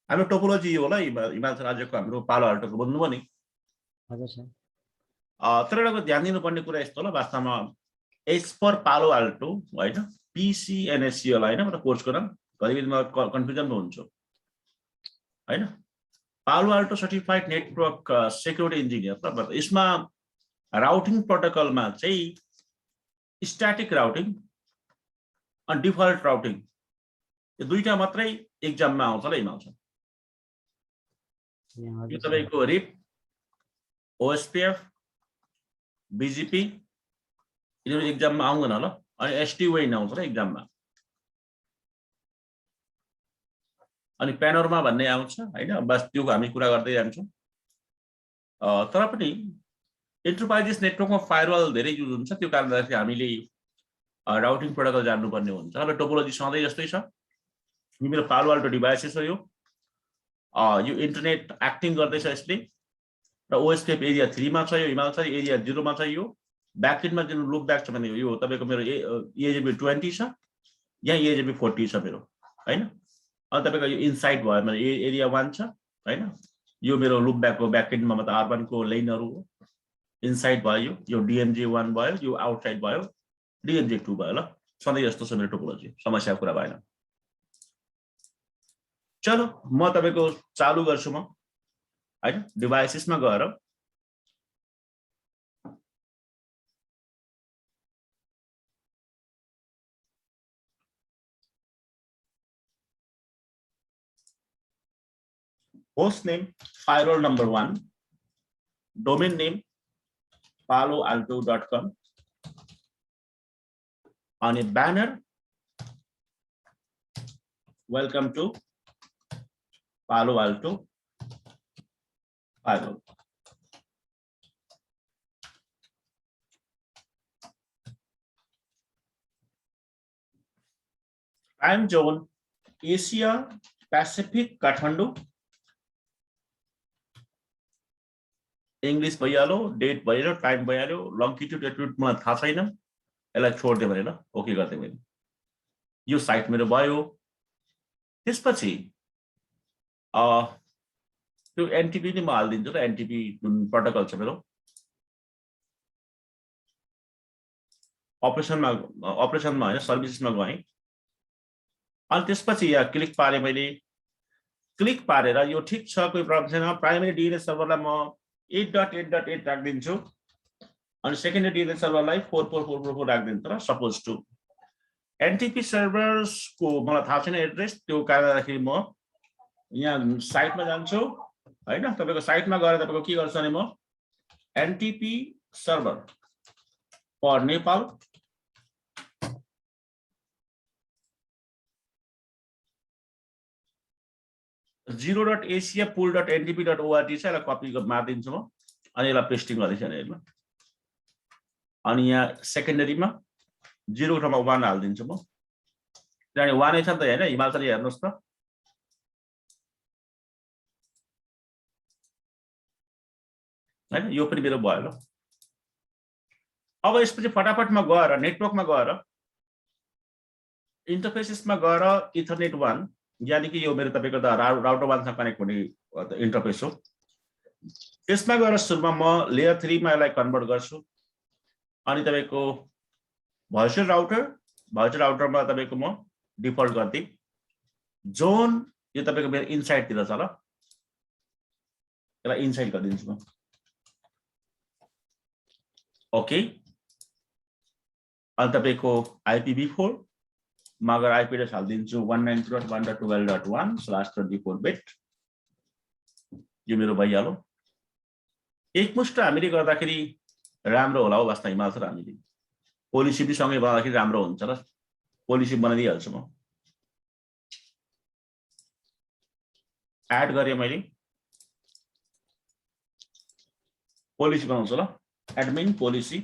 हाम्रो टोपोलोजी होला हिमाचल राज्यको हाम्रो पालो अल्टोको भन्नुभयो नि। हजुर सर। तर एउटा ध्यान दिनुपर्ने कुरा यस्तो होला, वास्तवमा एज पर पालो अल्टो होइन, PCNSC होला होइन, मतलब कोर्सको नाम कहिले म कन्फ्युजन हुन्छु होइन। पालो Alto certified network security engineer, त यसमा राउटिङ प्रोटोकलमा चाहिँ स्ट्याटिक राउटिङ अनि डिफल्ट राउटिङ यो दुईटा मात्रै एक्जाममा आउँछ ल हिमालमा। यो तपाईको रिप, OSPF, BGP यिनीहरू एक्जाममा आउँदैन ल, अनि SD-WAN आउँछ ल एक्जाममा, अनि प्यानोरमा भन्ने आउँछ होइन। बस त्यो हामी कुरा गर्दै जान्छौँ। तर पनि एन्टरप्राइजेस नेटवर्कमा फायरवाल धेरै युज हुन्छ, त्यो कारणले गर्दाखेरि हामीले राउटिङ प्रोटोकल जान्नुपर्ने हुन्छ। अब टोपोलोजी सधैँ जस्तै छ। यो मेरो पालो अल्टो डिभाइसेस हो। यो इन्टरनेट एक्टिङ गर्दैछ यसले, र OSPF एरिया 3 मा छ, यो हिमालय एरिया 0 मा छ। यो ब्याकएन्डमा जुन लुप ब्याक छ भने यो तपाईको मेरो EAGP 20 छ, यहाँ EAGP 40 छ मेरो हैन। अनि तपाईको यो इनसाइड भयो भने एरिया 1 छ हैन। यो मेरो लुप ब्याकको ब्याकएन्डमा मतलब R1 को लेनहरु हो। इनसाइड भयो, यो DMJ 1 भयो, यो आउटसाइड भयो DMJ 2 भयो ल। सधैँ जस्तो छ मेरो टोपोलोजी, समस्याको कुरा भएन। चलो म तपाईको चालु गर्छु म हैन। डिभाइसेसमा गएर host name firewall number 1, domain name paloalto.com, on a banner welcome to Palo Alto firewall. Time zone Asia Pacific Kathmandu. English भइहाल्यो, डेट भइहाल्यो, टाइम भइहाल्यो, लंगिट्युड एटिट्युड मलाई थाहा छैन, यसलाई छोड्दे भने ल, ओके गर्दै मैले। यो साइट मेरो भयो। त्यसपछि त्यो एनटीपी नि म हाल्दिन्छु र एनटीपी जुन प्रोटोकल छ मेरो अपरेसनमा हैन सर्भिसेसमा गएँ। अनि त्यसपछि यहाँ क्लिक पारे मैले, क्लिक पारेर यो ठीक छ कोही प्रब्लम छैन। प्राइमरी DNS सर्भरलाई म 8.8.8 राख्दिन्छु अनि सेकेन्डरी DNS सर्भरलाई 4.4.4.4 राख्दिन्छु र सपोज टु एनटीपी सर्भर्स को मलाई थाहा छैन एड्रेस, त्यो कारणले म यहाँ साइटमा जान्छु हैन। तपाईको साइटमा गएर तपाईको के गर्छ भने म NTP server for Nepal .asiapool.ntp.org छ, यसलाई कपी मार्दिन्छु म अनि यसलाई पेस्टिङ गर्दैछु हेर्नु। अनि यहाँ सेकेन्डरीमा 0 ठाउँमा 1 हाल्दिन्छु म, किनभने 1 नै छ नि त हैन। हिमालय हेर्नुस् त, हैन यो पनि मेरो भयो ल। अब यसपछि फटाफटमा गएर नेटवर्कमा गएर इन्टरफेसेसमा गएर इथरनेट 1 यानी कि यो मेरो तपाईको राउटर 1 सँग कनेक्ट हुने इन्टरफेस हो। त्यसमा गएर सुरुमा म लेयर 3 मा यसलाई कन्भर्ट गर्छु। अनि तपाईको भर्चुअल राउटरमा तपाईको म डिफल्ट गर्दै जोन यो तपाईको मेरो इनसाइड तिर छ ल, यसलाई इनसाइड गरिदिन्छु म। ओके। अनि तपाईको IPv4 मा गएर IP एड्रेस हाल्दिन्छु 192.1.12.1/24 बिट। यो मेरो भइहाल्यो। एकमुष्ट हामीले गर्दाखेरि राम्रो होला हो वास्तवमा हिमालय हामीले पोलिसी पनि सँगै गर्दाखेरि राम्रो हुन्छ र पोलिसी बनाइदिइहाल्छु म। एड गरे मैले पोलिसी बनाउँछु ल, एडमिन पोलिसी।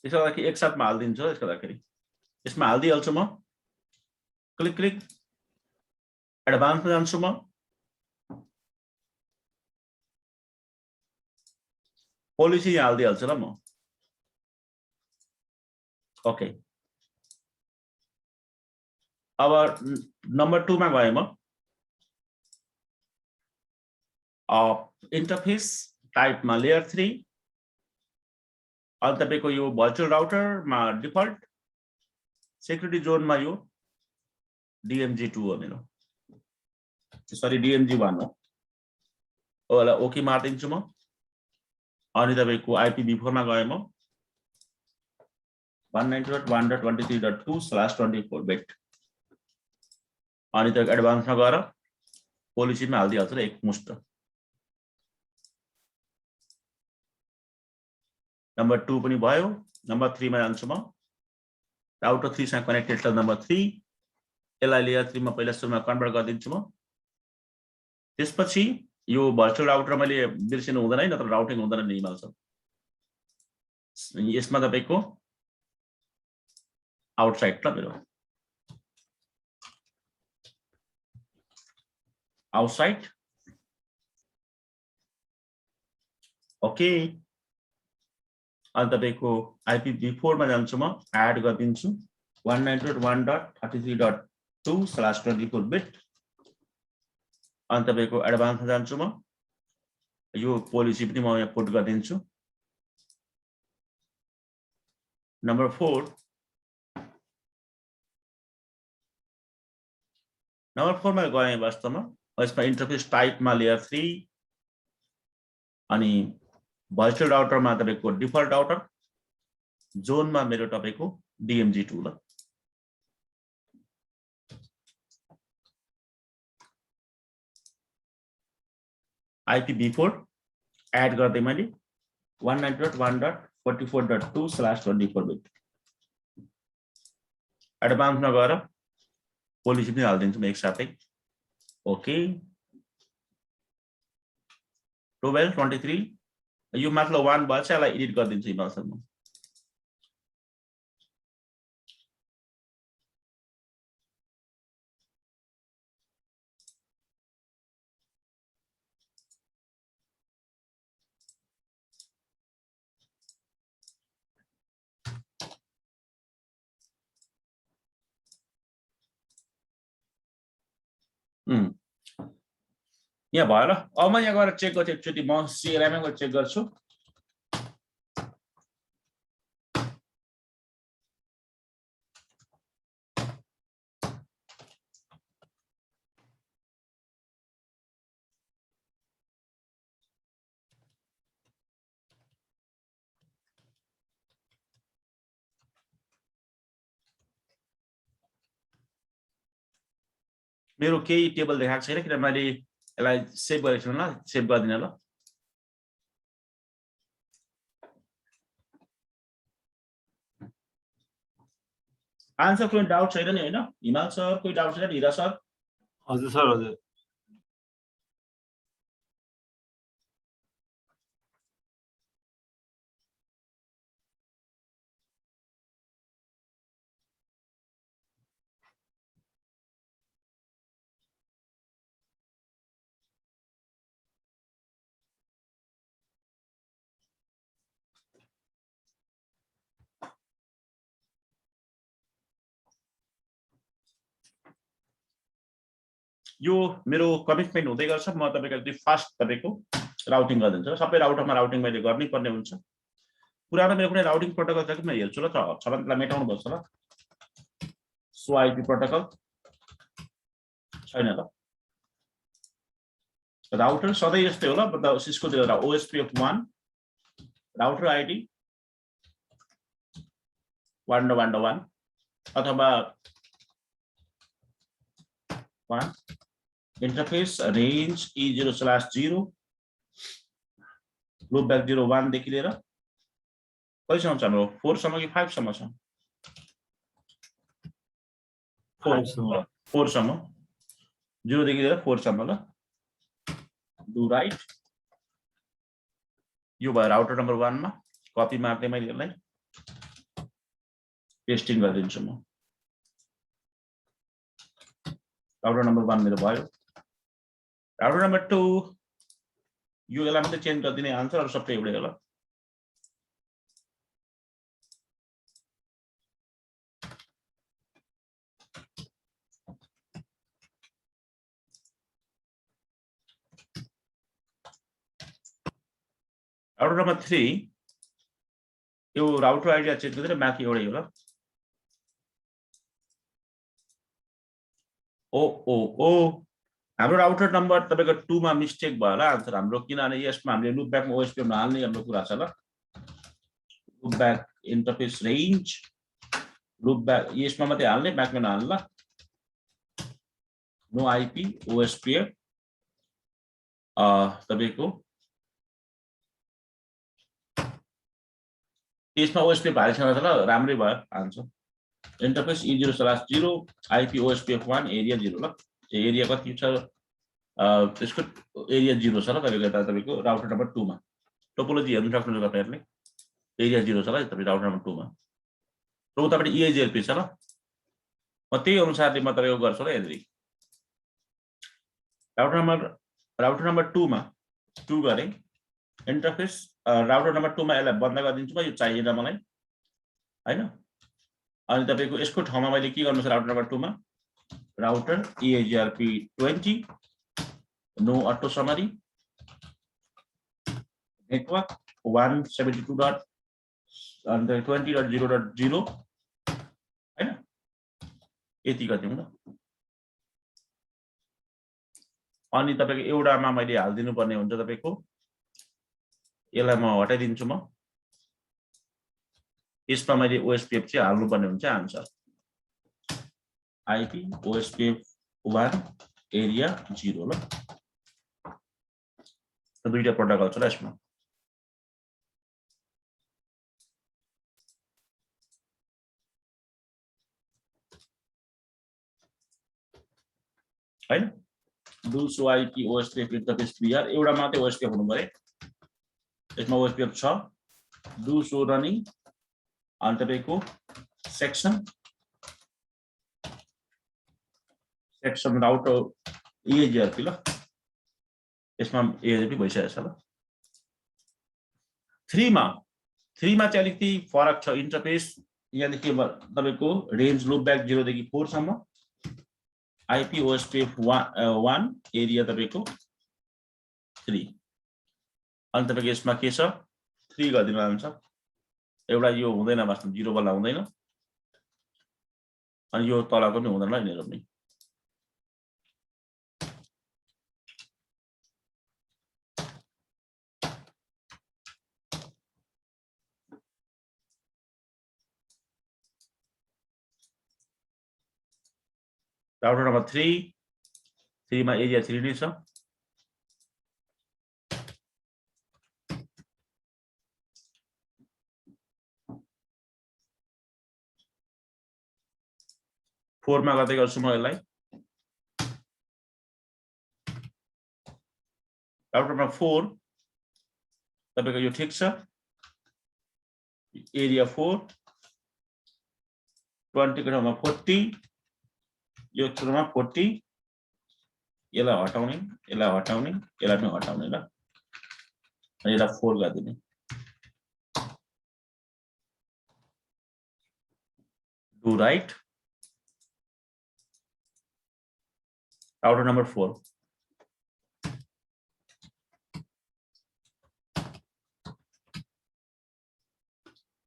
यसको लागि एक साथमा हाल्दिन्छु। यसको लागि यसमा हाल्दिहाल्छु म। क्लिक क्लिक एडभान्समा जान्छु म। पोलिसी यहाँ हाल्दिहाल्छु ल म। ओके अब नम्बर 2 मा गए म इन्टरफेस टाइपमा लेयर 3 अनि तपाईको यो भर्चुअल राउटरमा डिफल्ट सेक्युरिटी जोनमा यो DMG2 हो मेरो सरी DMG1 हो ओला ओके मार्दिन्छु म अनि तपाईको IPv4 मा गए म 192.1.23.2/24 बिट अनि त एडभान्समा गएर पोलिसीमा हाल्दिहाल्छ र एकमुष्ट नम्बर 2 पनि भयो नम्बर 3 मा जान्छु म राउटर 3 सँग कनेक्टेड छ नम्बर 3 यसलाई लेयर 3 मा पहिला सुरुमा कन्भर्ट गरिदिन्छु म त्यसपछि यो भर्चुअल राउटर मैले बिर्सिनु हुँदैन है नत्र राउटिङ हुँदैन नि इमेल छ यसमा तपाईको आउटसाइड ल मेरो आउटसाइड ओके अनि तपाईको IPv4 मा जान्छु म एड गरिदिन्छु 192.1.33.2/24 बिट अनि तपाईको एडभान्समा जान्छु म यो पोलिसी पनि म यहाँ पुट गरिदिन्छु नम्बर 4 मा गए वास्तवमा यसमा इन्टरफेस टाइपमा लेयर 3 अनि भर्चुअल राउटरमा तपाईको डिफल्ट राउटर जोनमा मेरो तपाईको DMG2 ल IPv4 एड गर्दै मैले 192.1.44.2/24 बिट एडभान्समा गएर पोलिसी पनि हाल्दिन्छु म एकसाथै ओके 1223 यो मात्र 1 भएछ यसलाई एडिट गरिदिन्छु इमेलसम्म यहाँ भयो ल अब म यहाँ गएर चेक गर्छु एकचोटि म CLI मा चेक गर्छु मेरो केही टेबल देखाएको छैन किन मैले यसलाई सेभ गरेको छु ल सेभ गर्दिन ल आन्सर कुनै डाउट छैन नि हैन हिमाल सर कोही डाउट छैन हिरा सर हजुर सर हजुर यो मेरो कमिटमेन्ट हुँदै गर्छ म तपाईको एकदम फास्ट तपाईको राउटिङ गरिदिन्छु सबै राउटरमा राउटिङ मैले गर्नै पर्ने हुन्छ पुरानो मेरो कुनै राउटिङ प्रोटोकल छ कि म हेर्छु ल छ भने त्यसलाई मेटाउनु पर्छ ल सो IP प्रोटोकल छैन ल राउटर सधैँ यस्तै हो ल मतलब सिस्को दिएर OSPF1 राउटर ID 1.1.1 अथवा 1 इंटरफेस रेंज E0/0 लूपब्याक 01 देखि लिएर कहिलेसम्म छ हाम्रो 4 सम्म कि 5 सम्म छ 4 सम्म 0 देखि लिएर 4 सम्म ल डु राइट यो भयो राउटर नम्बर 1 मा कपी मार्दै मैले यसलाई पेस्टिङ गरिदिन्छु म राउटर नम्बर 1 मेरो भयो राउटर नम्बर 2 यो यसलाई मात्रै चेन्ज गरिदिने आन्सर अरु सबै एउटै होला राउटर नम्बर 3 यो राउटर आइडी चेन्ज गरेर म्याक एउटै हो ल ओ ओ ओ हाम्रो राउटर नम्बर तपाईको 2 मा मिस्टेक भयो होला आन्सर हाम्रो किनभने यसमा हामीले लुप ब्याकमा ओएसपी हाल्ने हाम्रो कुरा छ ल loop back interface range loop back यसमा मात्रै हाल्ने ब्याकमा नहाल्ने ल नो आईपी ओएसपी तपाईको यसमा ओएसपी हालिसकेको छ ल राम्रै भयो answer interface E0/0 IP OSPF1 area 0 ल एरिया कति छ त्यसको एरिया 0 छ ल तपाईको राउटर नम्बर 2 मा टोपोलोजी हेर्न सक्नुहुन्छ तपाईहरुले एरिया 0 छ ल तपाईको राउटर नम्बर 2 मा र तपाईले EIGRP छ ल म त्यही अनुसारले म तपाईको गर्छु ल यदि राउटर नम्बर 2 मा 2 गरे इन्टरफेस राउटर नम्बर 2 मा यसलाई बन्द गरिदिन्छु म यो चाहिएन मलाई हैन अनि तपाईको यसको ठाउँमा मैले के गर्नु छ राउटर नम्बर 2 मा router EIGRP 20 no auto summary network 172.20.0.0 हैन यति गरिदिउँ न अनि तपाईको एउटामा मैले हाल्दिनु पर्ने हुन्छ तपाईको यसलाई म हटाइदिन्छु म यसमा मैले OSPF चाहिँ हाल्नु पर्ने हुन्छ आन्सर आईपी OSPF1 एरिया 0 ल दुईटा प्रोटोकल छ यसमा हैन do so IP OSPF interface clear एउटा मात्रै OSPF हुनु पर्यो यसमा OSPF छ डु सो रनिङ अनि तपाईको सेक्सन राउटर EIGRP ल यसमा EIGRP भइसकेको छ ल 3 मा चाहिँ अलिकति फरक छ इन्टरफेस यहाँदेखि तपाईको रेन्ज लुप ब्याक 0 देखि 4 सम्म आईपी OSPF1 एरिया तपाईको 3 अनि तपाईको यसमा के छ 3 गरिदिनु आउँछ एउटा यो हुँदैन वास्तव 0 बल्ला हुँदैन अनि यो तलको पनि हुँदैन ल यिनीहरु पनि राउटर नम्बर 3 मा एरिया 3 नै छ फोरमा गर्दै गर्छु म यसलाई राउटर नम्बर 4 तपाईको यो ठीक छ एरिया 4 20 को ठाउँमा 40 यो ठाउँमा 40 यसलाई हटाउने यसलाई पनि हटाउने ल अनि यसलाई 4 गरिदिने do right router number 4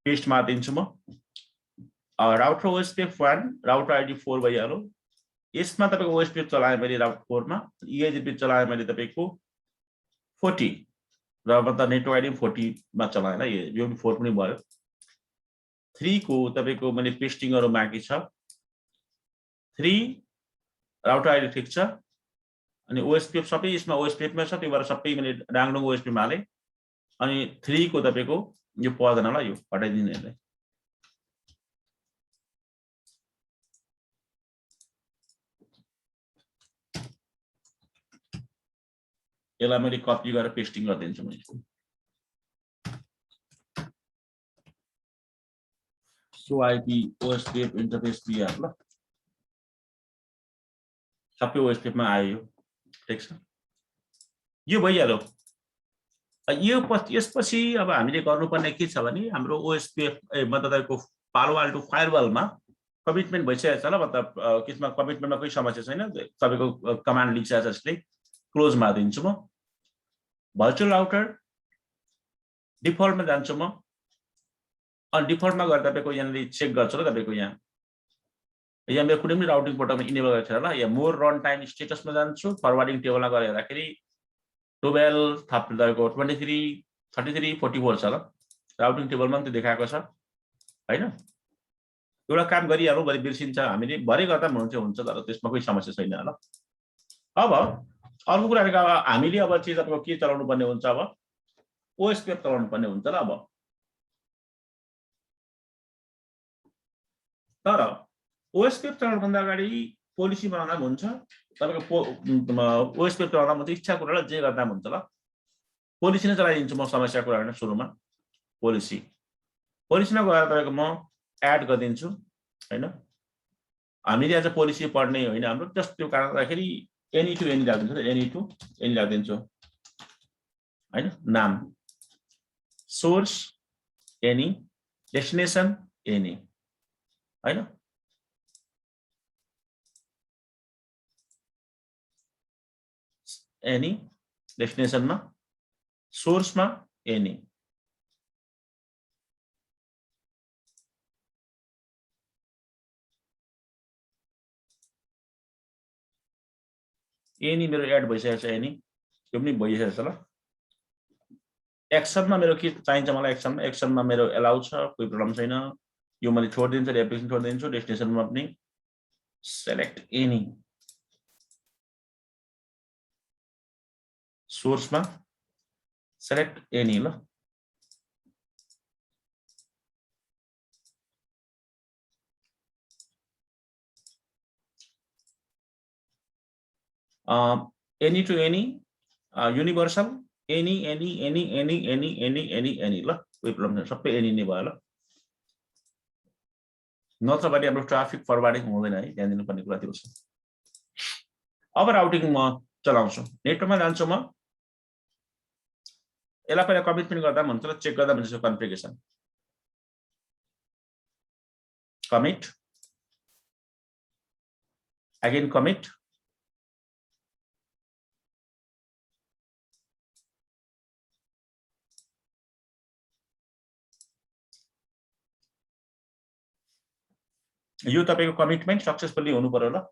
paste मार्दिन्छु म राउटर OSPF1 राउटर आईडी 4 भइहाल्यो यसमा तपाईको OSPF चलाए मैले राउटर 4 मा EIGRP चलाए मैले तपाईको 40 र मतलब नेटवर्क आईडी 40 मा चलाएन यो 4 पनि भयो 3 को तपाईको मैले पेस्टिङ गरौ बाँकी छ 3 राउटर आईडी ठीक छ अनि OSPF सबै यसमा OSPF मा छ त्यो भएर सबै मैले डाङडुङ OSPF मा हाले अनि 3 को तपाईको यो पर्दैन ल यो हटाइदिनु यसलाई यसलाई मैले कपी गरेर पेस्टिङ गरिदिन्छु म यसको so IP OSPF interface clear ल सबै OSPF मा आयो ठीक छ यो भइहाल्यो यसपछि अब हामीले गर्नुपर्ने के छ भने हाम्रो OSPF मतलब पालो आल्टो फायरवल मा कमिटमेन्ट भइसकेको छ ल मतलब किसमा कमिटमेन्टमा कुनै समस्या छैन तपाईको कमान्ड लेखिसकेछ जसले क्लोज मार्दिन्छु म भर्चुअल राउटर डिफल्टमा जान्छु म अनि डिफल्टमा गएर तपाईको यहाँले चेक गर्छु ल तपाईको यहाँ मेरो कुनै पनि राउटिङ प्रोटोकलमा इनेबल गरेको छ ल यहाँ मोर रन टाइम स्टेटसमा जान्छु फरवार्डिङ टेबलमा गएर हेर्दाखेरि 12 तपाईको 23 33 44 छ ल राउटिङ टेबलमा पनि त्यो देखाएको छ हैन एउटा काम गरिहालौँ भरे बिर्सिन्छ हामीले भरे गर्दा हुन्छ तर त्यसमा कुनै समस्या छैन ल अब अर्को कुरा हामीले अब चाहिँ तपाईको के चलाउनु पर्ने हुन्छ अब ओएसपीएफ चलाउनु पर्ने हुन्छ ल अब तर ओएसपीएफ चलाउनु भन्दा अगाडि पोलिसी बनाउन हुन्छ तपाईको ओएसपीएफ चलाउन म इच्छा कुरालाई जे गर्दा हुन्छ ल पोलिसी नै चलाइदिन्छु म समस्या कुरा हैन सुरुमा पोलिसीमा गएर तपाईको म एड गरिदिन्छु हैन हामीले आज पोलिसी पढ्ने हैन हाम्रो जस्ट त्यो कारण राखेरी एनी टु एनी राख्दिन्छु एनी टु एनी राख्दिन्छु हैन नाम सोर्स एनी डेस्टिनेसन एनी हैन एनी डेस्टिनेसनमा सोर्समा एनी एनी मेरो एड भइसकेको छ एनी त्यो पनि भइसकेको छ ल एक्सनमा मेरो के चाहिन्छ मलाई एक्सनमा मेरो एलाउ छ कुनै प्रब्लम छैन यो मैले छोड्दिन्छु एप्लिकेसन छोड्दिन्छु डेस्टिनेसनमा पनि सेलेक्ट एनी सोर्समा सेलेक्ट एनी ल any to any universal any any any any any any any any ल कुनै प्रब्लम छैन सबै एनी नै भयो ल नत्र भने हाम्रो ट्राफिक फरवार्डिङ हुँदैन है ध्यान दिनुपर्ने कुरा त्यो छ अब राउटिङ म चलाउँछु नेटवर्कमा जान्छु म यसलाई पहिला कमिटमेन्ट गर्दा भन्छ र चेक गर्दा भन्छ कन्फिगरेसन कमिट अगेन कमिट यो तपाईको कमिटमेन्ट सक्सेसफुली हुनु पर्यो ल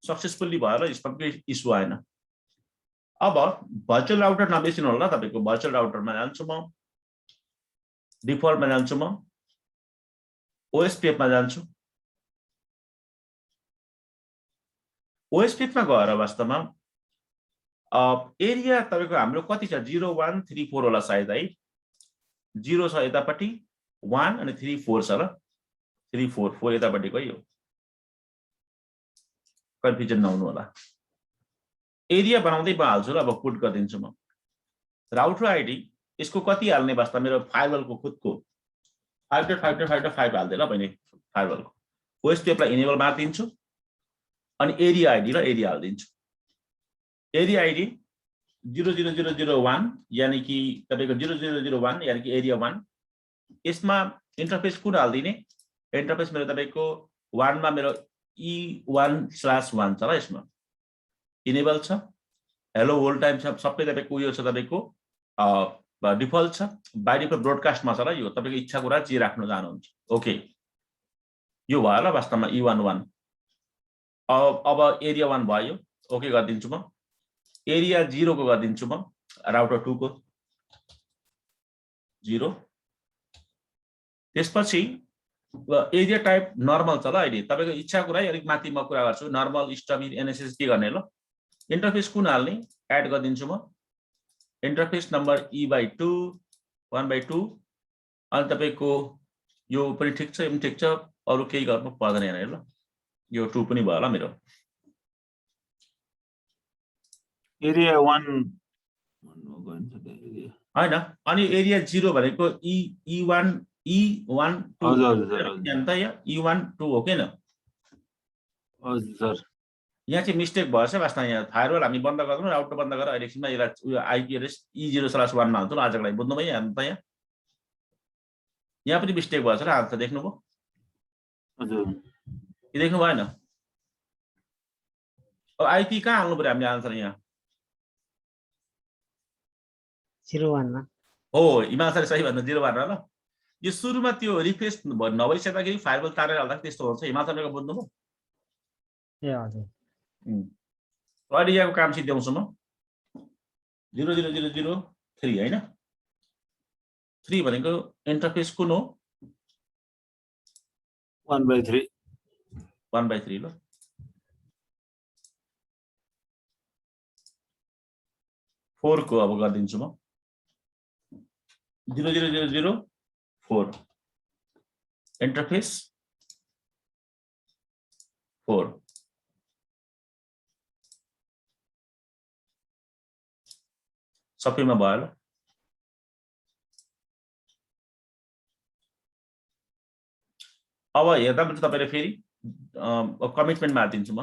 सक्सेसफुली भयो ल यसमा कुनै इस्यु आएन अब भर्चुअल राउटर नबिर्सिनु होला तपाईको भर्चुअल राउटरमा जान्छु म डिफल्टमा जान्छु म ओएसपीएफमा जान्छु ओएसपीएफमा गएर वास्तवमा एरिया तपाईको हाम्रो कति छ 0 1 3 4 होला सायद है 0 छ यतापट्टि 1 अनि 3 4 छ ल 3 4 4 यतापट्टि गयो कन्फ्युजन नहुनु होला एरिया बनाउँदै हाल्छु ल अब पुट गरिदिन्छु म राउटर आइडी यसको कति हाल्ने वास्तव मेरो फायरवलको खुदको 5.5.5.5 हाल्दै ल बहिनी फायरवलको ओएसपीएफलाई इनेबल मार्दिन्छु अनि एरिया आइडी र एरिया हाल्दिन्छु एरिया आइडी 00001 यानी कि तपाईको 0001 यानी कि एरिया 1 यसमा इन्टरफेस कुन हाल्दिने इन्टरफेस मेरो तपाईको 1 मा मेरो E1/1 छ ल यसमा इनेबल छ हेलो होल टाइम छ सबै तपाईको उयो छ तपाईको डिफल्ट छ बाइ डिफल्ट ब्रोडकास्टमा छ ल यो तपाईको इच्छा कुरा जे राख्न चाहनुहुन्छ ओके यो भयो ल वास्तवमा E11 अब एरिया 1 भयो ओके गरिदिन्छु म एरिया 0 को गरिदिन्छु म राउटर 2 को 0 त्यसपछि एरिया टाइप नर्मल छ ल अहिले तपाईको इच्छा कुरा अलिक माथि म कुरा गर्छु नर्मल स्टबी एनएसएस के गर्ने ल इन्टरफेस कुन हाल्ने एड गरिदिन्छु म इन्टरफेस नम्बर E/2 1/2 अनि तपाईको यो पनि ठीक छ यो पनि ठीक छ अरु केही गर्नु पर्दैन यहाँ ल यो 2 पनि भयो ल मेरो एरिया 1 गइन्छ हैन अनि एरिया 0 भनेको E1 E1 2 हजुर हजुर सर त यहाँ E1 2 हो किन हजुर सर यहाँ चाहिँ मिस्टेक भएछ वास्तवमा यहाँ फायरवल हामी बन्द गर्छौँ राउटर बन्द गरेर एकछिनमा यसलाई उयो आइपी एड्रेस E0/1 मा हाल्छौँ आजको लागि बुझ्नुभयो यहाँ त यहाँ पनि मिस्टेक भएछ र आन्सर देख्नुभयो हजुर कि देख्नु भएन अब आइपी कहाँ हाल्नु पर्यो हामीले आन्सर यहाँ 01 मा हो हिमाल सरले सही भन्नु 01 ल यो सुरुमा त्यो रिफ्रेस नभइसक्दाखेरि फायरवल तारेर हाल्दा त्यस्तो हुन्छ हिमाल सरले बुझ्नुभयो ए हजुर अहिले यहाँको काम सिद्ध्याउँछु म 00003 हैन 3 भनेको इन्टरफेस कुन हो 1/3 1/3 ल 4 को अब गरिदिन्छु म 00004 इन्टरफेस 4 सबैमा भयो ल अब हेर्दा पनि तपाईले फेरि कमिटमेन्टमा हालिदिन्छु म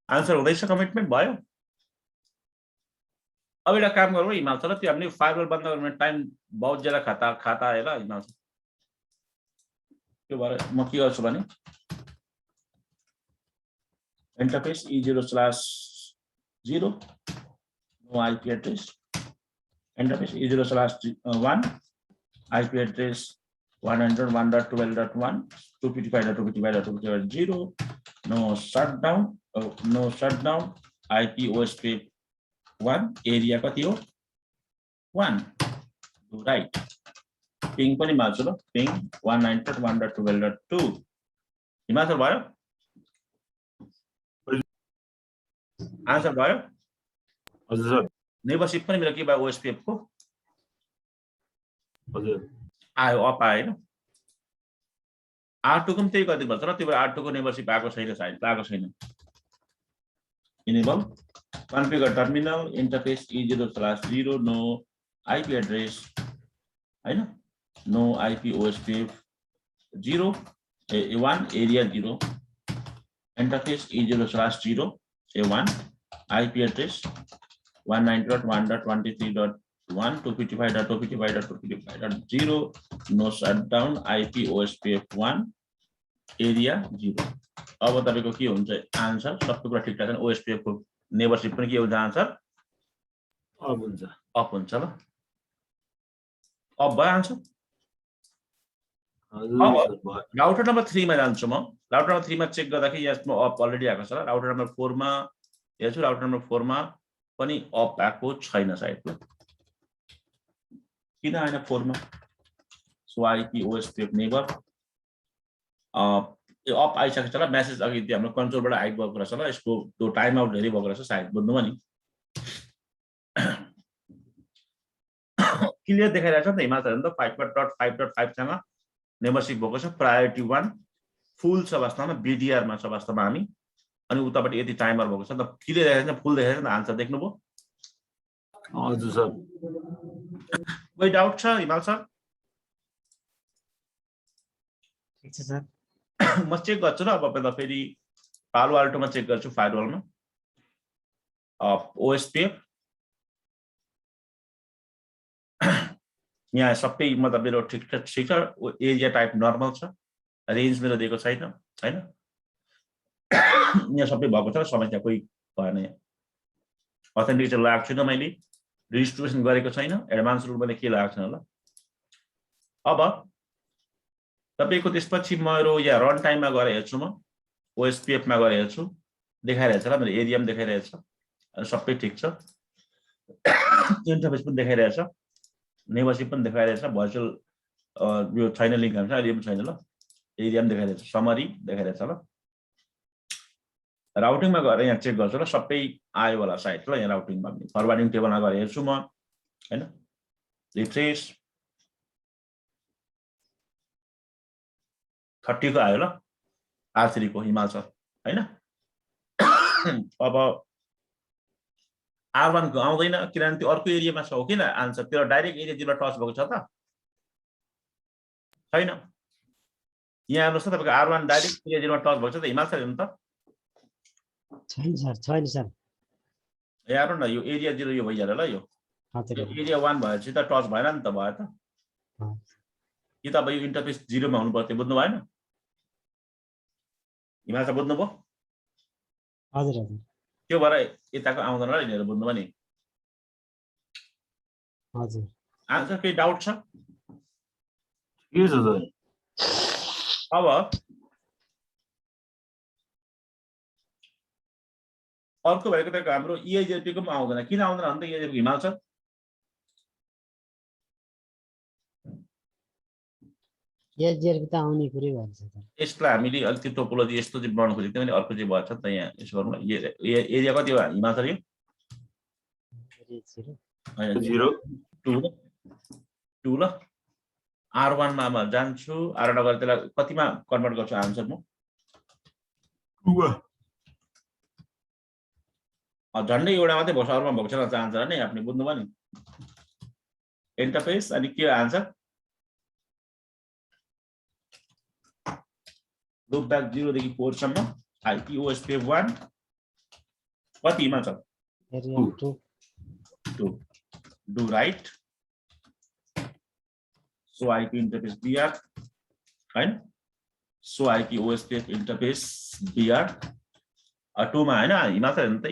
आन्सर हुँदैछ कमिटमेन्ट भयो अब एउटा काम गरौँ हिमाल सर त्यो हामीले फायरवल बन्द गर्ने टाइम बहुत ज्यादा खाता आएर हिमाल सर त्यो भएर म के गर्छु भने interface E0/0 no IP address interface E0/1 IP address 101.12.1 255.255.255.0 no shutdown IP OSPF 1 area कति हो 1 राइट पिङ पनि मार्छु ल पिङ 192.1.12.2 हिमाचल भयो आन्सर भयो हजुर सर नेबरशिप पनि मेरो के भयो OSPF को हजुर आयो अप आएन R2 को पनि त्यही गरिदिनु पर्छ र त्यो R2 को नेबरशिप आएको छैन सायद आएको छैन enable configure terminal interface E0/0 no IP address हैन no IP OSPF 0 A1 area 0 interface E0/0 A1 IP address 192.1.23.1 255.255.255.0 no shutdown IP OSPF 1 area 0 अब तपाईको के हुन्छ आन्सर सबै कुरा ठिक ठाक छ OSPF को नेबरशिप पनि के हुन्छ आन्सर अफ हुन्छ ल अब भयो आन्सर हजुर अब सर भयो राउटर नम्बर 3 मा जान्छु म राउटर नम्बर 3 मा चेक गर्दाखेरि यसमा अप अलरेडी आएको छ राउटर नम्बर 4 मा हेर्छु राउटर नम्बर 4 मा पनि अप आएको छैन सायद किन आएन 4 मा so IP OSPF neighbour up आइसकेको छ ल मेसेज अघि त्यो हाम्रो कन्ट्रोलबाट आइएको रहेछ ल यसको त्यो टाइम आउट धेरै भएको रहेछ सायद बुझ्नुभयो नि क्लियर देखाइरहेछ नि त हिमाचल त 5.5.5 सँग मेम्बरशिप भएको छ प्रायोरिटी 1 फुल छ वास्तवमा बीडीआर मा छ वास्तवमा हामी अनि उताबाट यति टाइमर भएको छ त क्लियर देखाइरहेछ फुल देखाइरहेछ नि आन्सर देख्नुभयो हजुर सर कोही डाउट छ हिमाल सर ठीक छ सर म चेक गर्छु ल अब पहिला फेरि पालो आल्टोमा चेक गर्छु फायरवलमा OSPF यहाँ सबै मतलब मेरो ठिक छ एरिया टाइप नर्मल छ रेन्ज मेरो दिएको छैन हैन यहाँ सबै भएको छ समस्या कोही भएन यहाँ अथेन्टिकेसन लगाएको छैन मैले रेजिस्ट्रेसन गरेको छैन एडभान्स रुल मैले के लगाएको छैन ल अब तपाईको त्यसपछि मेरो यहाँ रन टाइममा गएर हेर्छु म OSPF मा गएर हेर्छु देखाइरहेछ ल मेरो एरिया पनि देखाइरहेछ सबै ठीक छ इन्टरफेस पनि देखाइरहेछ नेबरशिप पनि देखाइरहेछ भर्चुअल यो छैन लिंक हुन्छ अहिले पनि छैन ल एरिया पनि देखाइरहेछ समरी देखाइरहेछ ल राउटिङमा गएर यहाँ चेक गर्छु ल सबै आयो होला साइट ल यहाँ राउटिङमा पनि फरवार्डिङ टेबलमा गएर हेर्छु म हैन रिफ्रेश 30 को आयो ल R3 को हिमाचल हैन अब R1 को आउँदैन किनभने त्यो अर्को एरियामा छ हो किन आन्सर त्यो डाइरेक्ट एरिया 0 टच भएको छ त छैन यहाँ हेर्नुस् त तपाईको R1 डाइरेक्ट एरिया 0 टच भएको छ त हिमाचल हेर्नु त छैन सर यहाँ हेर्नु न यो एरिया 0 यो भइहाल्यो ल यो हजुर एरिया 1 भएपछि त टच भएन नि त भयो त कि त अब यो इन्टरफेस 0 मा हुनु पर्थ्यो बुझ्नु भएन हिमाचल बुझ्नुभयो हजुर त्यो भएर यताको आउँदैन ल यिनीहरु बुझ्नुभयो नि हजुर आन्सर केही डाउट छ के छ सर अब अर्को भएको त हाम्रो EIJP को पनि आउँदैन किन आउँदैन भने त EIJP हिमाचल एजिआर त आउने कुरै भन्छ त यसलाई हामीले अलिकति टोपोलोजी यस्तो चाहिँ बनाउन खोजेको थियौँ भने अर्को चाहिँ भएछ त यहाँ यसो गरौँ न एरिया कति हो हिमाचल यो हैन 0 2 ल R1 मा म जान्छु R1 गरे त्यसलाई कतिमा कन्भर्ट गर्छु आन्सर म झन्डै एउटा मात्रै भर्छ अरूमा भएको छैन आन्सर नि आफ्नो बुझ्नुभयो नि इन्टरफेस अनि के आन्सर लुप ब्याक 0 देखि 4 सम्म IP OSPF 1 कति Himachal area 2 do right so IP interface BR हैन so IP OSPF interface BR 2 मा हैन हिमाचल हेर्नु त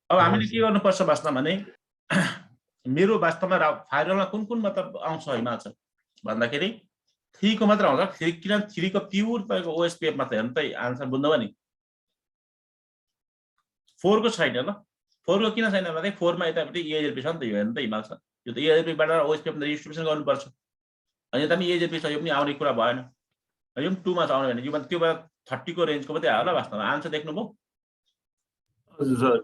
अब हामीले के गर्नुपर्छ वास्तवमा भने मेरो वास्तवमा फाइरलमा कुन मतलब आउँछ हिमाचल भन्दाखेरि 3 को मात्र आउँछ किन 3 को प्युर तपाईको OSPF मात्र हेर्नु त आन्सर बुझ्नुभयो नि 4 को छैन ल 4 को किन छैन भन्दा 4 मा यतापट्टि EIJP छ नि त यो हेर्नु त हिमाचल यो त EIJP बाट OSPF मा रेजिस्ट्रेसन गर्नुपर्छ अनि यता पनि EIJP छ यो पनि आउने कुरा भएन यो पनि 2 मा छ आउने भने यो पनि त्यो 30 को रेन्जको मात्रै आयो ल वास्तवमा आन्सर देख्नुभयो हजुर सर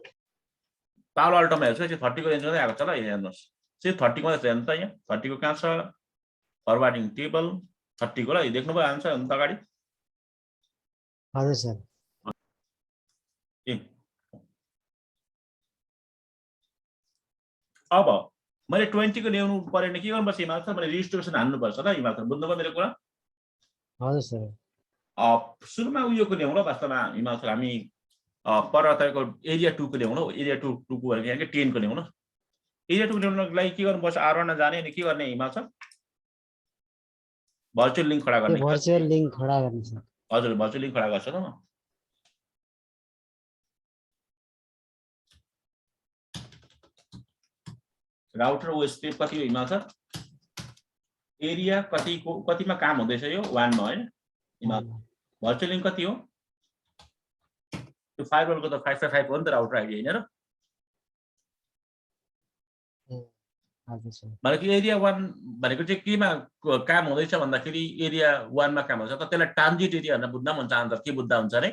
पालो अल्टोमा हेर्छु त्यो 30 को रेन्जमा नै आएको छ ल यहाँ हेर्नुस् चाहिँ 30 को मात्रै हेर्नु त यहाँ 30 को कहाँ छ फरवार्डिङ टेबल 30 को ल यो देख्नुभयो आन्सर अन्त अगाडि हजुर सर अब मैले 20 को ल्याउनु परेन के गर्नुपर्छ हिमाचल मैले रेजिस्ट्रेसन हान्नुपर्छ ल हिमाचल बुझ्नुभयो मेरो कुरा हजुर सर सुरुमा उयोको ल्याउँ ल वास्तवमा हिमाचल हामी पर तपाईको एरिया 2 को ल्याउँ ल एरिया 2 को भनेको यहाँ के 10 को ल्याउँ ल एरिया 2 को ल्याउनको लागि के गर्नुपर्छ R1 मा जाने अनि के गर्ने हिमाचल भर्चुअल लिंक खडा गर्ने भर्चुअल लिंक खडा गर्ने सर हजुर भर्चुअल लिंक खडा गर्छ त म राउटर OSPF कति हो हिमाचल एरिया कतिमा काम हुँदैछ यो 1 मा हैन हिमाचल भर्चुअल लिंक कति हो त्यो फाइबरको त 555 हो नि त राउटर आइडी हैन र हजुर सर भनेको एरिया 1 भनेको चाहिँ केमा काम हुँदैछ भन्दाखेरि एरिया 1 मा काम हुन्छ त त्यसलाई ट्रान्जिट एरिया भनेर बुझ्दा हुन्छ आन्सर के बुझ्दा हुन्छ रे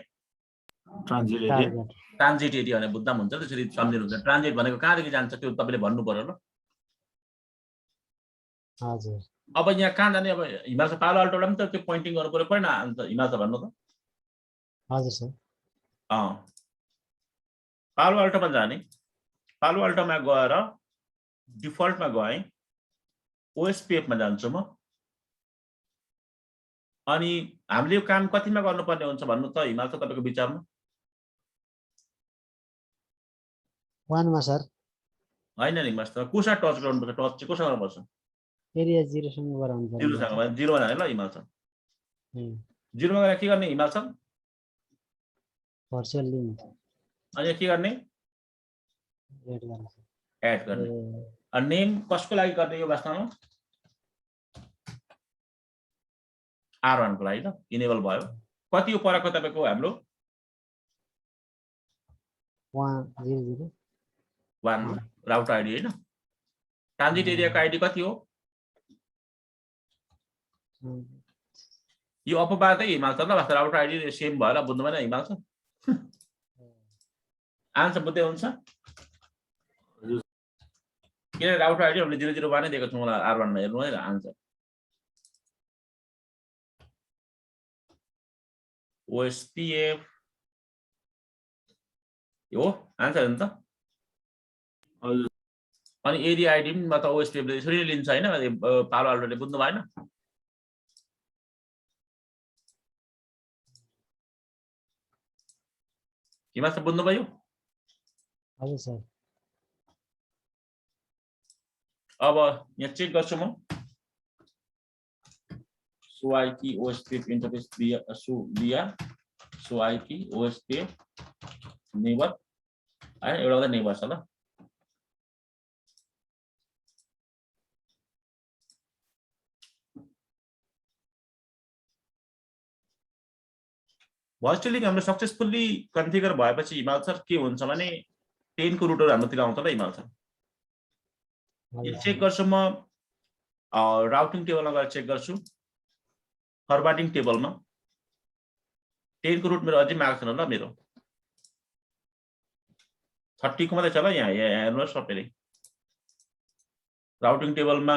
ट्रान्जिट एरिया ट्रान्जिट एरिया भनेर बुझ्दा हुन्छ त्यसरी सम्झिनुहुन्छ ट्रान्जिट भनेको कहाँदेखि जान्छ त्यो तपाईले भन्नु पर्यो ल हजुर अब यहाँ कहाँ जाने अब हिमाचल पालो अल्टोबाट पनि त त्यो पोइन्टिङ गर्नु पर्यो पर्न अन्त हिमाचल भन्नु त हजुर सर पालो अल्टोमा जाने पालो अल्टोमा गएर डिफल्टमा गए OSPF मा जान्छु म अनि हामीले यो काम कतिमा गर्नुपर्ने हुन्छ भन्नु त हिमाचल तपाईको विचारमा 1 मा सर हैन नि वास्तवमा कोसँग टच गर्नुपर्छ टच चाहिँ कोसँग गर्नुपर्छ एरिया 0 सँग गराउनु पर्छ 0 सँग 0 मा जाने ल हिमाचल 0 मा गएर के गर्ने हिमाचल भर्चुअल लिंक अनि के गर्ने एड गर्ने एड गर्ने अनि नेम कसको लागि गर्ने यो वास्तवमा R1 को लागि ल इनेबल भयो कति हो परको तपाईको हाम्रो 100 1 राउटर आइडी हैन ट्रान्जिट एरियाको आइडी कति हो यो अपवादै हिमालचल ल वास्तव राउटर आइडी सेम भएर बुझ्नु भएन हिमालचल आन्सर बुझ्दै हुन्छ किन राउटर आइडी हामीले 001 नै दिएको छौं मलाई R1 मा हेर्नु है आन्सर OSPF यो आन्सर हो नि त हजुर अनि एरिया आइडी पनि म त OSPF ले यसरी लिन्छ हैन पालो आल्टोले बुझ्नु भएन हिमालचल बुझ्नु भयो हजुर सर अब यहाँ चेक गर्छु म SOI की OSPF इन्टरफेस दिया SOI की OSPF नेबर है एउटा त नेबर छ ल भोइस लिंक हाम्रो सक्सेसफुली कन्फिगर भएपछि हिमालचल के हुन्छ भने 10 को रुटर हाम्रोतिर आउँछ ल हिमालचल चेक गर्छु म राउटिङ टेबलमा गएर चेक गर्छु फरवार्डिङ टेबलमा 10 को रुट मेरो अझै मार्क छैन ल मेरो 30 को मात्रै छ ल यहाँ हेर्नुहोस् सबैले राउटिङ टेबलमा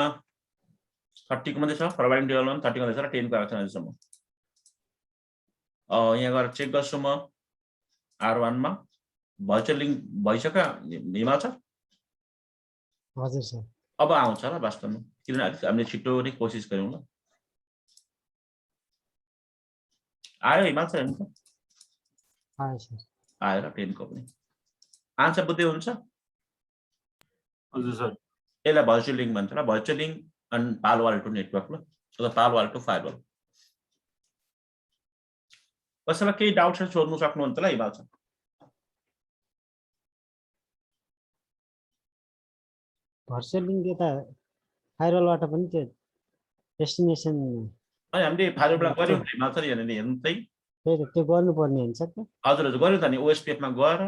30 को मात्रै छ फरवार्डिङ टेबलमा 30 को मात्रै छ र 10 को आएको छैन अझैसम्म यहाँ गएर चेक गर्छु म R1 मा भर्चुअल लिंक भइसक्यो हिमालचल हजुर सर अब आउँछ ल वास्तवमा किनभने हामीले छिटो नै कोसिस गर्यौं ल आयो हिमालचल हेर्नु त आयो सर आयो र 10 को पनि आन्सर बुझ्दै हुन्छ हजुर सर यसलाई भर्चुअल लिंक भन्छ ल भर्चुअल लिंक एन्ड पालो आल्टो नेटवर्क ल अथवा पालो आल्टो फायरवल कसैलाई केही डाउट छ सोध्नु सक्नुहुन्छ ल हिमालचल भर्चुअल लिंक यता फायरवलबाट पनि त्यो डेस्टिनेसन अनि हामीले फायरवलबाट गर्यौं हिमालचल यहाँनिर हेर्नु चाहिँ त्यो गर्नुपर्ने हुन्छ त हजुर हजुर गर्यौं त नि OSPF मा गएर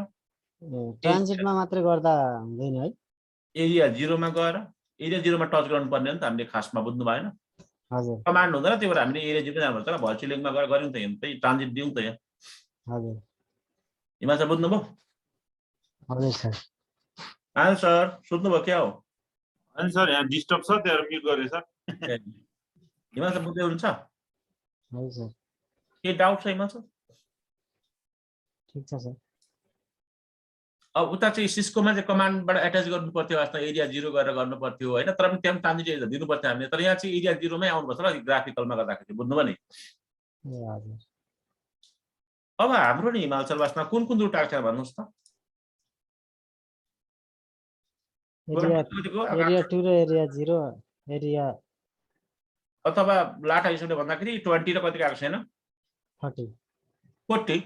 ट्रान्जिटमा मात्र गर्दा हुँदैन है एरिया 0 मा गएर एरिया 0 मा टच गर्नु पर्ने हो नि त हामीले खासमा बुझ्नु भएन हजुर कमान्ड हुँदैन त्यो भएर हामीले एरिया 0 जानुपर्छ ल भर्चुअल लिंकमा गएर गर्यौं त हेर्नु चाहिँ ट्रान्जिट दिउँ त यहाँ हजुर हिमालचल बुझ्नुभयो हजुर सर आन्सर सोध्नुभयो क्या हो अनि सर यहाँ डिस्टर्ब छ त्यहाँ म्युट गरे सर हिमालचल बुझ्दै हुन्छ हजुर सर के डाउट छ हिमालचल ठिक छ सर अब उता चाहिँ सिस्कोमा चाहिँ कमान्डबाट एट्याच गर्नु पर्थ्यो वास्तव एरिया 0 गरेर गर्नु पर्थ्यो हैन तर पनि त्यहाँ ट्रान्जिट दिनु पर्थ्यो हामीले तर यहाँ चाहिँ एरिया 0 मै आउनुपर्छ ल ग्राफिकलमा गर्दाखेरि बुझ्नुभयो नि ए हजुर अब हाम्रो नि हिमालचल वास्तवमा कुन कुन रुट आएको छ भन्नुस् त एरिया 2 र एरिया 0 एरिया अथवा लाटा हिसाबले भन्दाखेरि 20 र कति आएको छैन 30 40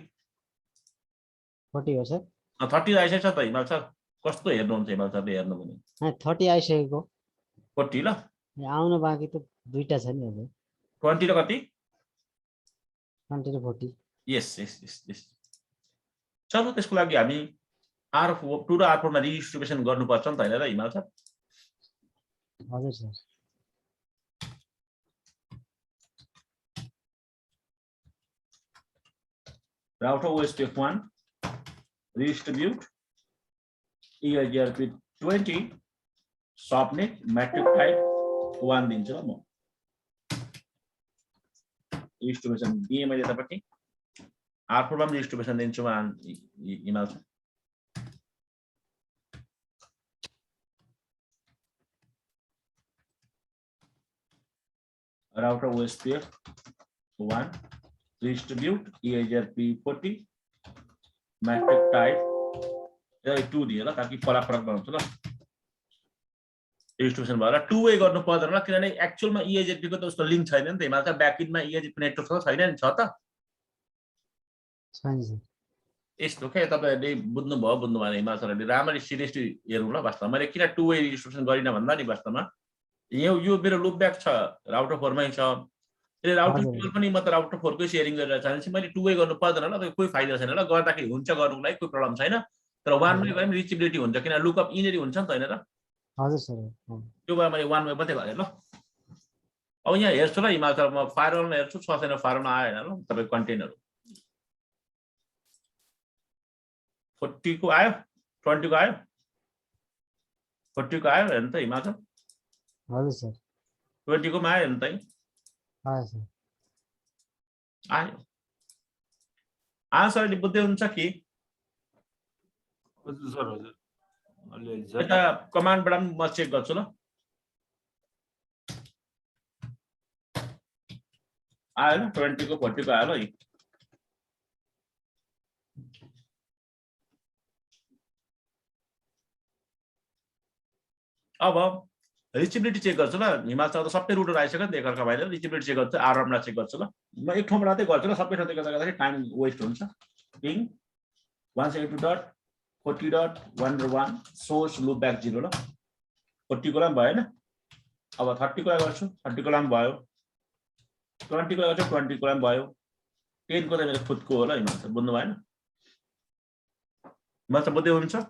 हो सर 30 आइसकेछ त हिमालचल कस्तो हेर्नुहुन्छ हिमालचलले हेर्नु भने 30 आइसकेको 40 ल आउन बाँकी त दुईटा छ नि अझै 20 र कति 20 र 40 यस यस यस यस चलो त्यसको लागि हामी R2 र R4 मा रिडिस्ट्रिब्युसन गर्नुपर्छ नि त हैन र हिमालचल हजुर sir router OSPF 1 redistribute EIGRP20 subnet matrix type 1 दिन्छु ल म डिस्ट्रिब्युसन दिए मैले तपाईँ R4 मा डिस्ट्रिब्युसन दिन्छु म हिमालचल router OSPF 1 distribute EIGRP40 matrix type 2 दिएर ताकि फरक फरक बनाउँछ ल डिस्ट्रिब्युसन भएर 2 वे गर्नु पर्दैन ल किनभने एक्चुअलमा EIGRP को त उसको लिंक छैन नि त हिमालचल ब्याकएन्डमा EIGRP नेटवर्क छैन नि छ त छैन सर यस्तो के तपाईहरुले बुझ्नु भएन हिमालचलले राम्ररी सिरियसली हेर्नु ल वास्तवमा मैले किन 2 वे डिस्ट्रिब्युसन गरिन भन्दा नि वास्तवमा यो मेरो लुप ब्याक छ राउटर 4 मै छ यसले राउटर हजुर। केबल पनि म त राउटर 4 कै सेयरिङ गरेर चाहन्छु, मैले 2 वे गर्नु पर्दैन होला, त कोही फाइदा छैन होला, गर्दाखेरि हुन्छ गर्नुको लागि कोही प्रब्लम छैन, तर 1 वे गरे पनि रिचेबिलिटी हुन्छ, किन लुकअप यिनीहरु हुन्छ नि त हैन र, हजुर सर। त्यो भएर मैले 1 वे मात्रै गरेँ ल। अब यहाँ हेर्छु ल हिमालय, म फायरवलमा हेर्छु, छ छैन फायरवलमा आयो हैन ल, तपाईको कन्टेन्टहरु 40 को आयो, 20 को आयो, 40 को आयो हेर्नु त हिमालय, हजुर सर। 20 को मा आयो हेर्नु त है, आयो सर। आयो। आन्सर अहिले बुझ्दै हुन्छ कि हजुर सर, हजुर अलि सर। यता कमान्डबाट पनि म चेक गर्छु ल। आयो ल 20 को 40 को आयो ल। अब रिचेबिलिटी चेक गर्छु ल, हिमालय त सबै रुटर आइसक्यो नि त एकअर्का बाहिर, रिचेबिलिटी चेक गर्छु, आरएमलाई चेक गर्छु ल। म एक ठाउँबाट मात्रै गर्छु ल, सबै ठाउँ गर्दाखेरि टाइम वेस्ट हुन्छ। पिङ 172.40.1 सोर्स लुप ब्याक 0 ल। 40 को लागि भयो हैन। अब 30 को लागि गर्छु, 30 को लागि भयो, 20 को लागि गर्छु, 20 को लागि भयो, 10 को चाहिँ मेरो खुदको हो ल हिमालय, बुझ्नु भएन? मतलब बुझ्दै हुन्छ?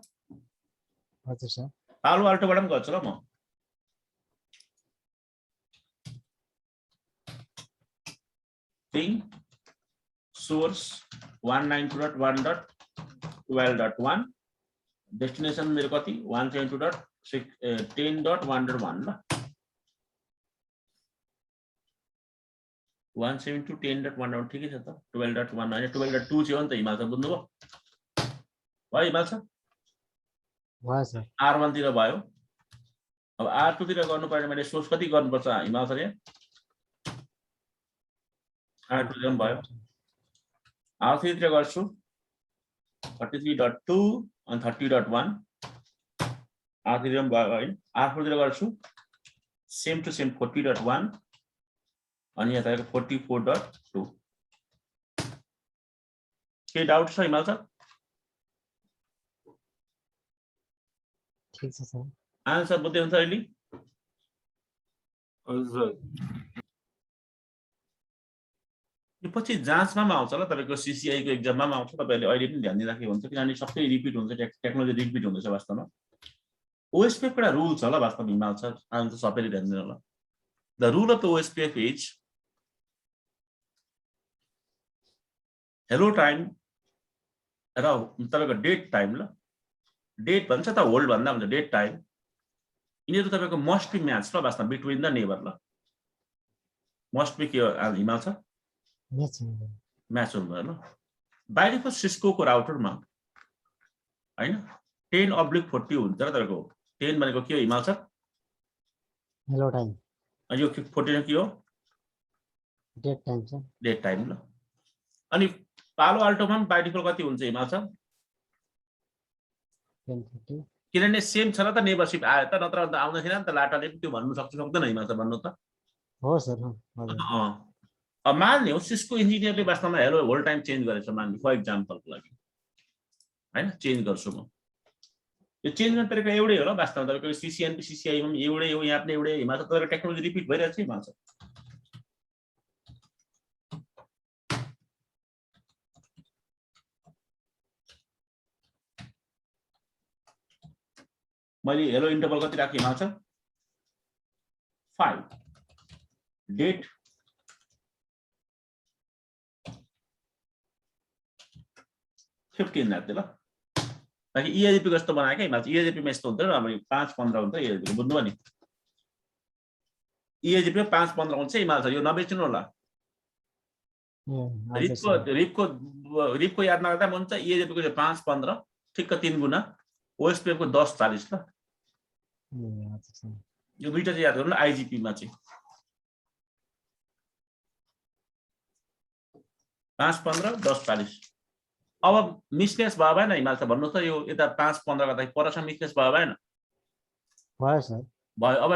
हजुर सर। पालो अल्टोबाट पनि गर्छु ल म। पिङ सोर्स 192.1.12.1 डेस्टिनेसन मेरो कति 172.10.1.1 ल। 172.10.1 ठिकै छ त, 12.1 हैन 12.2 चाहिँ हो नि त हिमालय, बुझ्नुभयो? भयो हिमालय? भयो सर। R1 तिर भयो। अब R2 तिर गर्नु पर्ने मैले सोर्स कति गर्नुपर्छ हिमालय? R2 तिर भयो। R3 तिर गर्छु 33.2 अनि 30.1 R3 तिर भयो हैन। R4 तिर गर्छु सेम टु सेम 40.1 अनि यहाँ तपाईको 44.2। के डाउट छ हिमालय? ठीक छ सर। आन्सर बुझ्दै हुन्छ अहिले? हजुर। यो पछि जाँचमा पनि आउँछ ल, तपाईको सीसीआई को एक्जाममा पनि आउँछ, तपाईहरुले अहिले पनि ध्यान दिइराखेको हुन्छ, किनभने सबै रिपिट हुन्छ, टेक्नोलोजी रिपिट हुँदैछ वास्तवमा। ओएसपीएफ को एउटा रुल छ ल वास्तवमा हिमालय, आउनु त सबैले ध्यान दिनु होला। The rule of the OSPF is hello time र तपाईको डेट टाइम ल, डेट भन्छ त होल्ड भन्दा हुन्छ, डेट टाइम यिनीहरु तपाईको मस्ट बी म्याच ल वास्तवमा बिट्विन द नेबर ल। मस्ट बी के हिमालय? म्याच हुनु भयो ल। बाइ डिफल्ट सिस्को को राउटरमा हैन 10/40 हुन्छ र तपाईको 10 भनेको के हो हिमालय? Hello time. अनि यो 40 के हो? Date time sir. Date time ल। अनि पालो अल्टोमा पनि बाइ डिफल्ट कति हुन्छ हिमालय? 10:30। किनभने सेम छ र त नेबरशिप आयो त, नत्र अन्त आउँदैन थिएन नि त, लाटाले पनि त्यो भन्नु सक्दैन हिमालय भन्नु त। हो सर। हजुर। अब मान्ने हो सिस्को इन्जिनियरले वास्तवमा हेलो होल्ड टाइम चेन्ज गरेछ मान्ने, फर एक्जाम्पलको लागि हैन, चेन्ज गर्छु म। यो चेन्ज गर्ने तरिका एउटै हो ल वास्तवमा, तपाईको सीसीएनपी सीसीआई मा एउटै हो, यहाँ पनि एउटै हो हिमालय, तपाईको टेक्नोलोजी रिपिट भइरहेछ हिमालय। मैले हेलो इन्टरभल कति राखे हिमालय? 5 डेट 15 राख्दै ल, ताकि इएजिपी कस्तो बनायो क्या हिमालय, इएजिपी मा यस्तो हुन्छ नि, अब 5-15 हुन्छ इएजिपी, बुझ्नुभयो नि? इएजिपी 5-15 हुन्छ हिमालय, यो नबेच्नु होला। रिपको याद नगर्दा पनि हुन्छ, इएजिपी को 5-15 ठिक्क 3 गुना, ओएसपीएफ को 10-40 ल। यो दुईटा चाहिँ याद गर्नु न, आइजिपी मा चाहिँ 5-15 10-40। अब मिसम्याच भयो भएन हिमालय भन्नु त, यो यता 5-15 गर्दा परसँग मिसम्याच भयो भएन? भयो सर। भयो। अब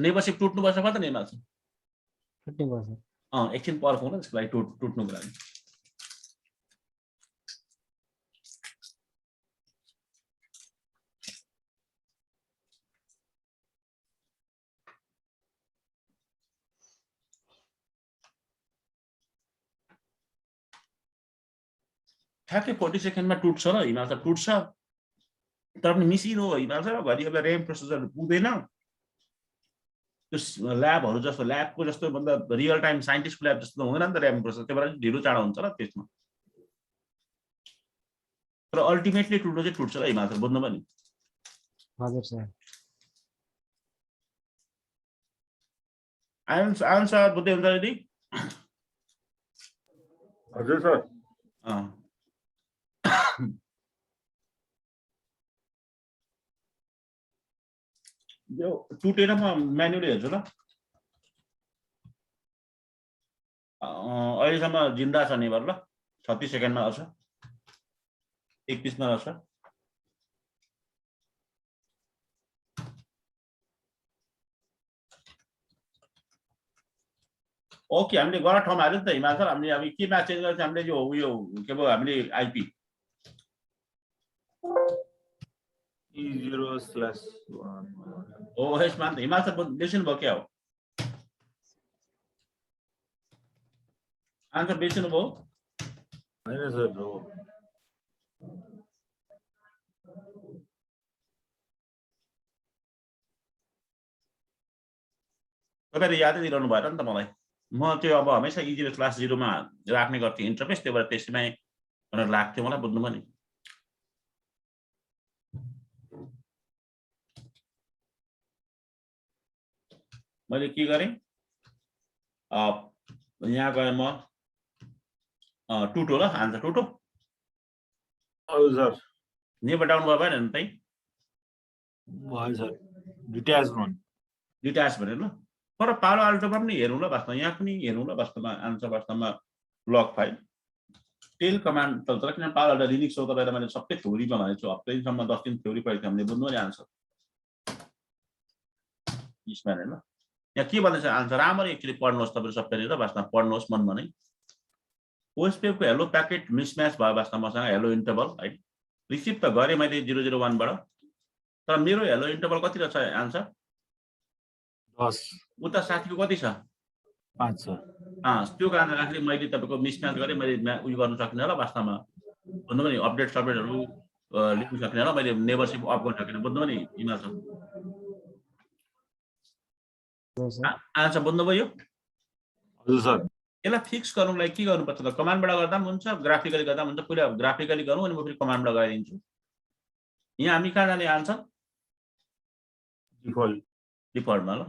नेबरशिप टुट्नु पर्छ कता नि हिमालय? टुट्नु पर्छ। एकछिन पर्खौँ ल त्यसको लागि, टुट्नुको लागि। ठ्याक्कै 40 सेकेन्डमा टुट्छ र हिमालय टुट्छ तर पनि मिसिनो हो हिमालय र घरि अब ऱ्याम प्रोसेसर पुग्दैन त्यो ल्याबहरू जस्तो ल्याबको जस्तो भन्दा रियल टाइम साइन्टिस्टको ल्याब जस्तो हुँदैन नि त ऱ्याम प्रोसेसर त्यही भएर ढिलो चाँडो हुन्छ र त्यसमा तर अल्टिमेटली टुट्नु चाहिँ टुट्छ र हिमालय बुझ्नु पनि हजुर सर आयन सर बुझ्दै हुन्छ दिदी हजुर सर यो टुटेर म म्यानुअली हेर्छु ल अहिलेसम्म जिन्दा छ नेबर ल 36 सेकेन्डमा आउँछ 31 मा आउँछ ओके हामीले गलत ठाउँमा हाल्यो नि त हिमाल सर हामीले अब के म्याच चेन्ज गर्छ हामीले यो उयो के भयो हामीले आइपी E0/1 हो यसमा त हिमाल सर बिर्सिनु भयो क्या हो आन्सर बिर्सिनु भयो होइन सर हो तपाईँले यादै दिइरहनु भएन नि त मलाई म त्यो अब हमेसा E0/0 मा राख्ने गर्थेँ इन्टरफेस त्यही भएर त्यसमै भनेर लाग्थ्यो मलाई बुझ्नु पनि मैले के गरेँ यहाँ गएँ म टुटो ल आन्सर टुटो हजुर सर नेबर डाउन भयो भएन नि त भयो सर डिट्याच भनेर ल तर पालो आल्टोमा पनि हेरौँ ल वास्तवमा यहाँ पनि हेरौँ ल वास्तवमा आन्सर वास्तवमा लग फाइल टेल कमान्ड चल्छ किन पालो आल्टो लिनक्स हो तपाईँलाई मैले सबै थ्योरीमा भनेको छु हप्तैसम्म 10 दिन थ्योरी पढेको थियो हामीले बुझ्नु नि आन्सर यसमा हेर्नु ल यहाँ के भन्दैछ आन्सर राम्ररी एकचोटि पढ्नुहोस् तपाईँले सबैले ल वास्तवमा पढ्नुहोस् मनमा नै ओएसपीएफ को हेलो प्याकेट मिसम्याच भयो वास्तवमा मसँग हेलो इन्टरभल है रिसिभ त गरेँ मैले 001 बाट तर मेरो हेलो इन्टरभल कति रहेछ आन्सर 10 उता साथीको कति छ 5 सर त्यो कारणले गर्दाखेरि मैले तपाईँको मिसम्याच गरेँ मैले उयो गर्न सकिनँ र वास्तवमा भन्नु पनि अपडेट सपडेटहरू लिन सकिनँ र मैले नेबरसिप अफ गर्न सकिनँ बुझ्नु पनि हिमाल छ आन्सर बुझ्नुभयो हजुर सर यसलाई फिक्स गर्नुलाई के गर्नुपर्छ त कमान्डबाट गर्दा पनि हुन्छ ग्राफिकली गर्दा पनि हुन्छ पहिला ग्राफिकली गरौँ अनि म फेरि कमान्डबाट गराइदिन्छु यहाँ हामी कहाँ जाने आन्सर डिफल्टमा ल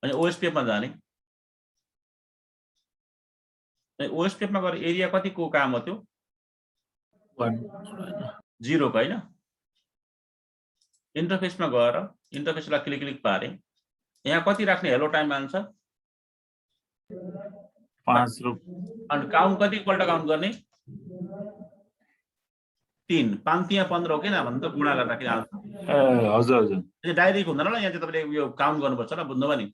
अनि ओएसपीएफमा जाने ओएसपीएफमा गएर एरिया कतिको काम हो त्यो 0 को होइन इन्टरफेसमा गएर इन्टरफेसलाई क्लिक पारे यहाँ कति राख्ने हेलो टाइम आन्सर 5 अनि काउन्ट कतिपल्ट काउन्ट गर्ने 3 5 3 15 हो किन भन्नु त गुणा गर्दाखेरि आन्सर हजुर हजुर डाइरेक्ट हुँदैन ल यहाँ चाहिँ तपाईँले यो काउन्ट गर्नुपर्छ ल बुझ्नु पनि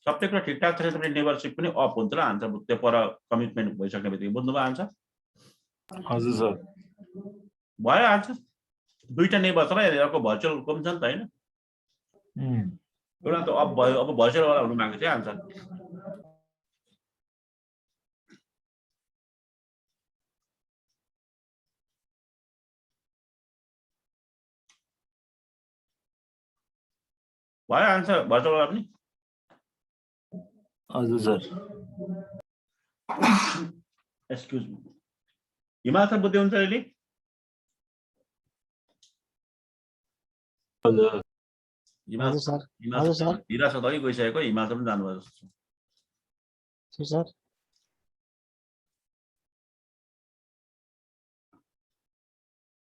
सबै कुरा ठिकठाक छ भने नेबरसिप पनि अफ हुन्छ र आन्सर त्यो पर कमिटमेन्ट भइसक्ने बित्तिकै बुझ्नुभयो आन्सर हजुर सर भयो आन्सर दुईटा नेबर छ र अर्को भर्चुअल को पनि छ नि त होइन एउटा त अफ भयो अब भर्चुअल वाला हुनु मागेको थियो आन्सर भयो आन्सर भर्चुअल वाला पनि हजुर सर एक्सक्युज मी हिमाल सर बुझ्दै हुन्छ अहिले हजुर हिमाल सर हिरा सर अघि गइसकेको हिमाल सर पनि जानुभयो जस्तो छ सर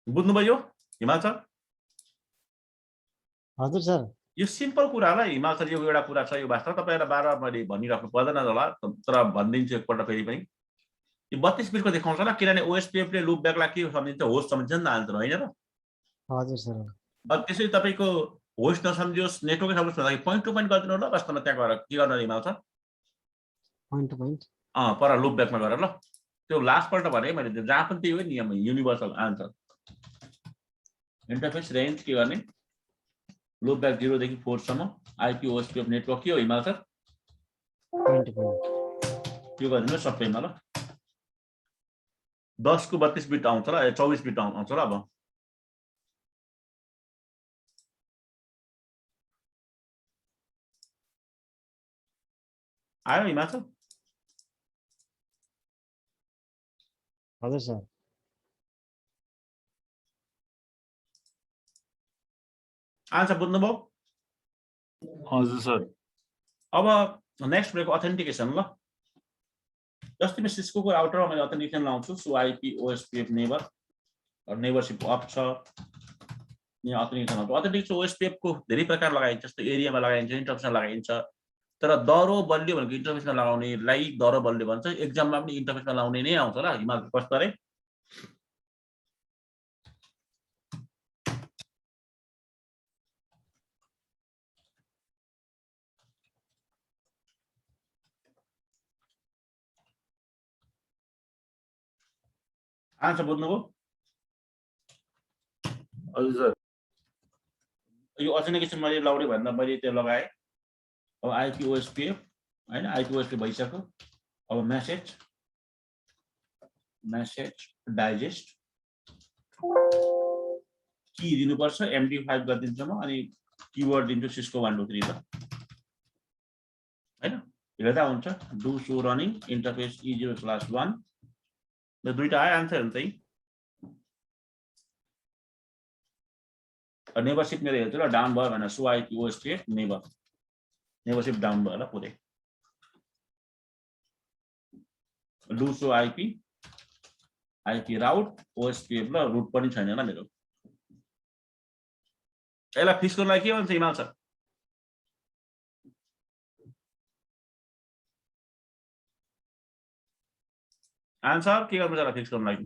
बुझ्नुभयो हिमाल सर हजुर सर यो सिम्पल कुरालाई हिमाल सर यो एउटा कुरा छ यो वास्तव तपाईँलाई बार मैले भनिराख्नु पर्दैन होला तर भनिदिन्छु एकपल्ट फेरि पनि यो 32 बिटको देखाउँछ ल किनभने ओएसपीएफले लुप ब्याकलाई के सम्झिन्छ होस्ट सम्झिन्छ नि त आन्सर होइन र हजुर सर अब त्यसरी तपाईँको होस्ट नसम्झियोस् नेटवर्कै सम्झोस् भन्दाखेरि पोइन्ट टु पोइन्ट गरिदिनु ल वास्तवमा त्यहाँ गएर के गर्न हिमाल सर पोइन्ट टु पोइन्ट पर लुप ब्याकमा गएर ल त्यो लास्टपल्ट भने मैले जहाँ पनि त्यही हो नियम युनिभर्सल आन्सर इन्टरफेस रेन्ज के गर्ने लुप ब्याक 0 देखि 4 सम्म आइपी ओएसपी नेटवर्क के हो हिमाल सर पोइन्ट टु पोइन्ट त्यो गरिदिनु सबैमा ल 10 को 32 बिट आउँछ ल 24 बिट आउँछ ल अब आयो हिमाल सर हजुर सर आन्सर बुझ्नुभयो हजुर सर अब नेक्स्ट ब्रेक अथेन्टिकेसन ल जस्तै म सिस्को को राउटरमा मैले अथेन्टिकेसन लाउँछु so IP OSPF neighbour neighbourship of छ यहाँ अथेन्टिकेसन हुन्छ अथेन्टिकेसन ओएसपीएफ को धेरै प्रकार लगाइन्छ जस्तो एरियामा लगाइन्छ इन्टरफेसमा लगाइन्छ तर दरो बलियो भनेको इन्टरफेसमा लगाउनेलाई दरो बलियो भन्छ एक्जाममा पनि इन्टरफेसमा लगाउने नै आउँछ ल हिमाल कस्तो रे आन्सर बुझ्नुभयो हजुर सर यो अथेन्टिकेसन मैले लाउने भन्दा मैले त्यो लगाएँ अब आइपी ओएसपीएफ हैन आइपी ओएसपीएफ भइसक्यो अब मेसेज डाइजेस्ट की दिनुपर्छ MD5 गरिदिन्छु म अनि किवर्ड दिन्छु सिस्को 1 2 3 त हैन हेर्दा हुन्छ do so running interface E0/1 ल दुईटा आयो आन्सर हुन्छ नेबरशिप मेरो हेर्छु ल डाउन भयो भने so IP OSPF neighbourship down भयो ल पुरै do so IP route OSPF ल रुट पनि छैन ल मेरो यसलाई फिक्स गर्नलाई के भन्छ हिमाल सर आन्सर के गर्नु पर्छ फिक्स गर्नलाई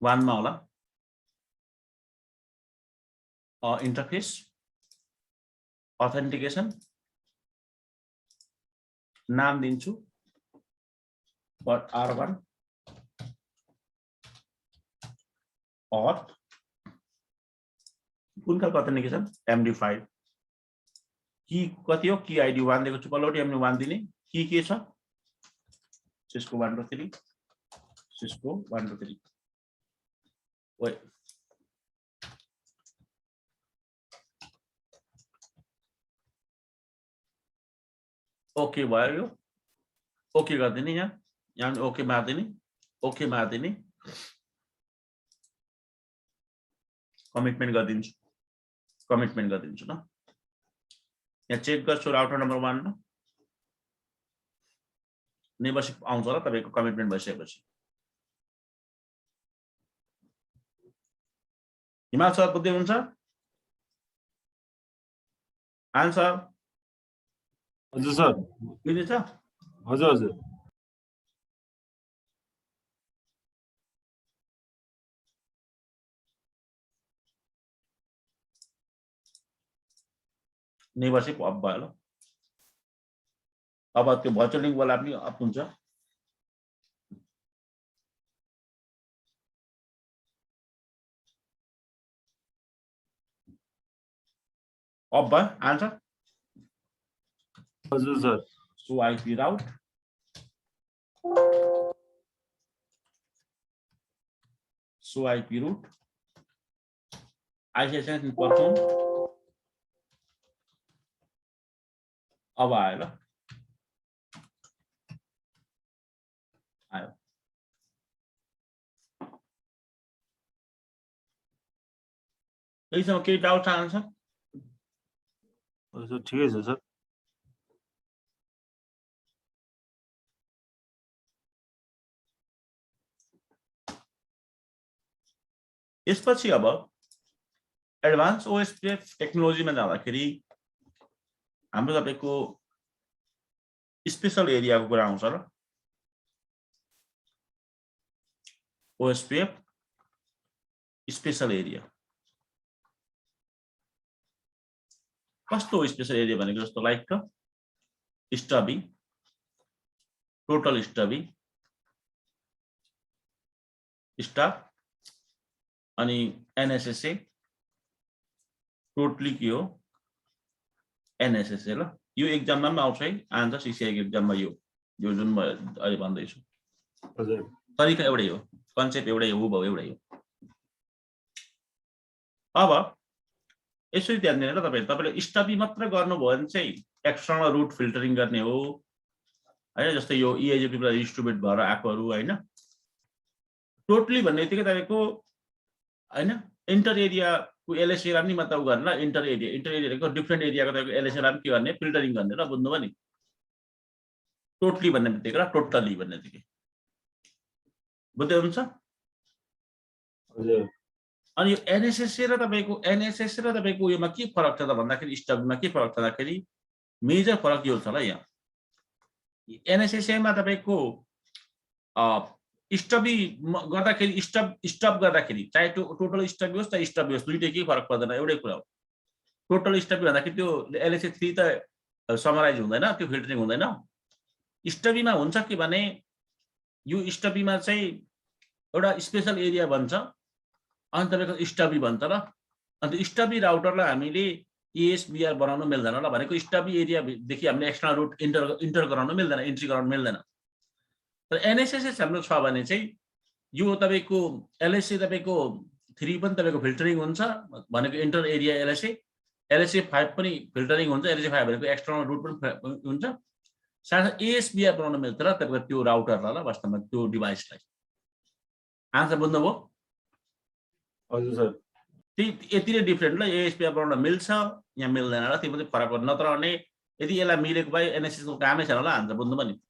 1 मा होला इन्टरफेस अथेन्टिकेसन नाम दिन्छु R1 कुन खालको अथेन्टिकेसन MD5 की कति हो की आइडी 1 दिएको छु पल्लोटी MD1 दिने की के छ सिस्को 1 2 3 सिस्को 1 2 3 ओइ ओके भयो यो ओके गर्दिने यहाँ ओके मार्दिने कमिटमेन्ट गरिदिन्छु ल यहाँ चेक गर्छु राउटर नम्बर 1 मा नेबरशिप आउँछ होला तपाईको कमिटमेन्ट भइसकेपछि हिमाल सर बुझ्दै हुन्छ आन्सर हजुर सर बुझ्दैछ हजुर नेबरशिप अफ भयो ल अब त्यो भर्चुअल लिंक वाला पनि अफ हुन्छ अफ भयो आन्सर हजुर सर सो आइपी राउट सो आइपी रूट आइसकेपछि पर्छौं अब आयो ल आयो यहीसम्म केही डाउट छ आन्सर हजुर ठिकै छ सर यसपछि अब एडभान्स ओएसपीएफ टेक्नोलोजीमा जाँदाखेरि हाम्रो तपाईको स्पेशल एरियाको कुरा आउँछ र OSPF स्पेशल एरिया कस्तो स्पेशल एरिया भनेको जस्तो लाइक स्टबी टोटल स्टबी स्टब अनि NSSA टोटली के हो NSSA ल यो एक्जाममा पनि आउँछ है आन्सर CCI को एक्जाममा यो जुन म अहिले भन्दैछु हजुर तरिका एउटै हो कन्सेप्ट एउटै हो भयो एउटै हो अब यसरी ध्यान दिनु ल तपाईले स्टबी मात्र गर्नुभयो भने चाहिँ एक्सटर्नल रुट फिल्टरिङ गर्ने हो हैन जस्तै यो EIGP बाट डिस्ट्रिब्युट भएर आकोहरु हैन टोटली भन्ने बित्तिकै तपाईको हैन इन्टर एरिया को LSA लाई पनि मतलब गर्न ल इन्टर एरिया को डिफरेन्ट एरियाको तपाईको LSA लाई पनि के गर्ने फिल्टरिङ गर्ने ल बुझ्नुभयो नि टोटली भन्ने बित्तिकै र टोटली भन्ने बित्तिकै बुझ्दै हुन्छ हजुर अनि यो NSSA र तपाईको योमा के फरक छ त भन्दाखेरि स्टबीमा के फरक छ भन्दाखेरि मेजर फरक यो छ ल यहाँ NSSA मा तपाईको स्टबी गर्दाखेरि स्टब गर्दाखेरि चाहे टोटल स्टबी होस् चाहे स्टबी होस् दुईटै केही फरक पर्दैन एउटै कुरा हो टोटल स्टबी भन्दाखेरि त्यो LSA 3 त समराइज हुँदैन त्यो फिल्टरिङ हुँदैन स्टबीमा हुन्छ के भने यो स्टबीमा चाहिँ एउटा स्पेशल एरिया बन्छ अनि तपाईको स्टबी भन्छ ल अनि स्टबी राउटरलाई हामीले ESBR बनाउन मिल्दैन ल भनेको स्टबी एरिया देखि हामीले एक्सटर्नल रुट इन्टर गराउन मिल्दैन एन्ट्री गराउन मिल्दैन तर NSSA हाम्रो छ भने चाहिँ यो तपाईको LSA तपाईको 3 पनि तपाईको फिल्टरिङ हुन्छ भनेको इन्टर एरिया LSA 5 पनि फिल्टरिङ हुन्छ LSA 5 भनेको एक्सटर्नल रुट पनि हुन्छ साथै ESBR बनाउन मिल्छ र तपाईको त्यो राउटरलाई ल वास्तवमा त्यो डिभाइसलाई आन्सर बुझ्नुभयो हजुर सर यति नै डिफरेन्ट ल ESBR बनाउन मिल्छ यहाँ मिल्दैन र त्यो पनि फरक हो नत्र भने यदि यसलाई मिलेको भए NSSA को कामै छैन ल आन्सर बुझ्नुभयो नि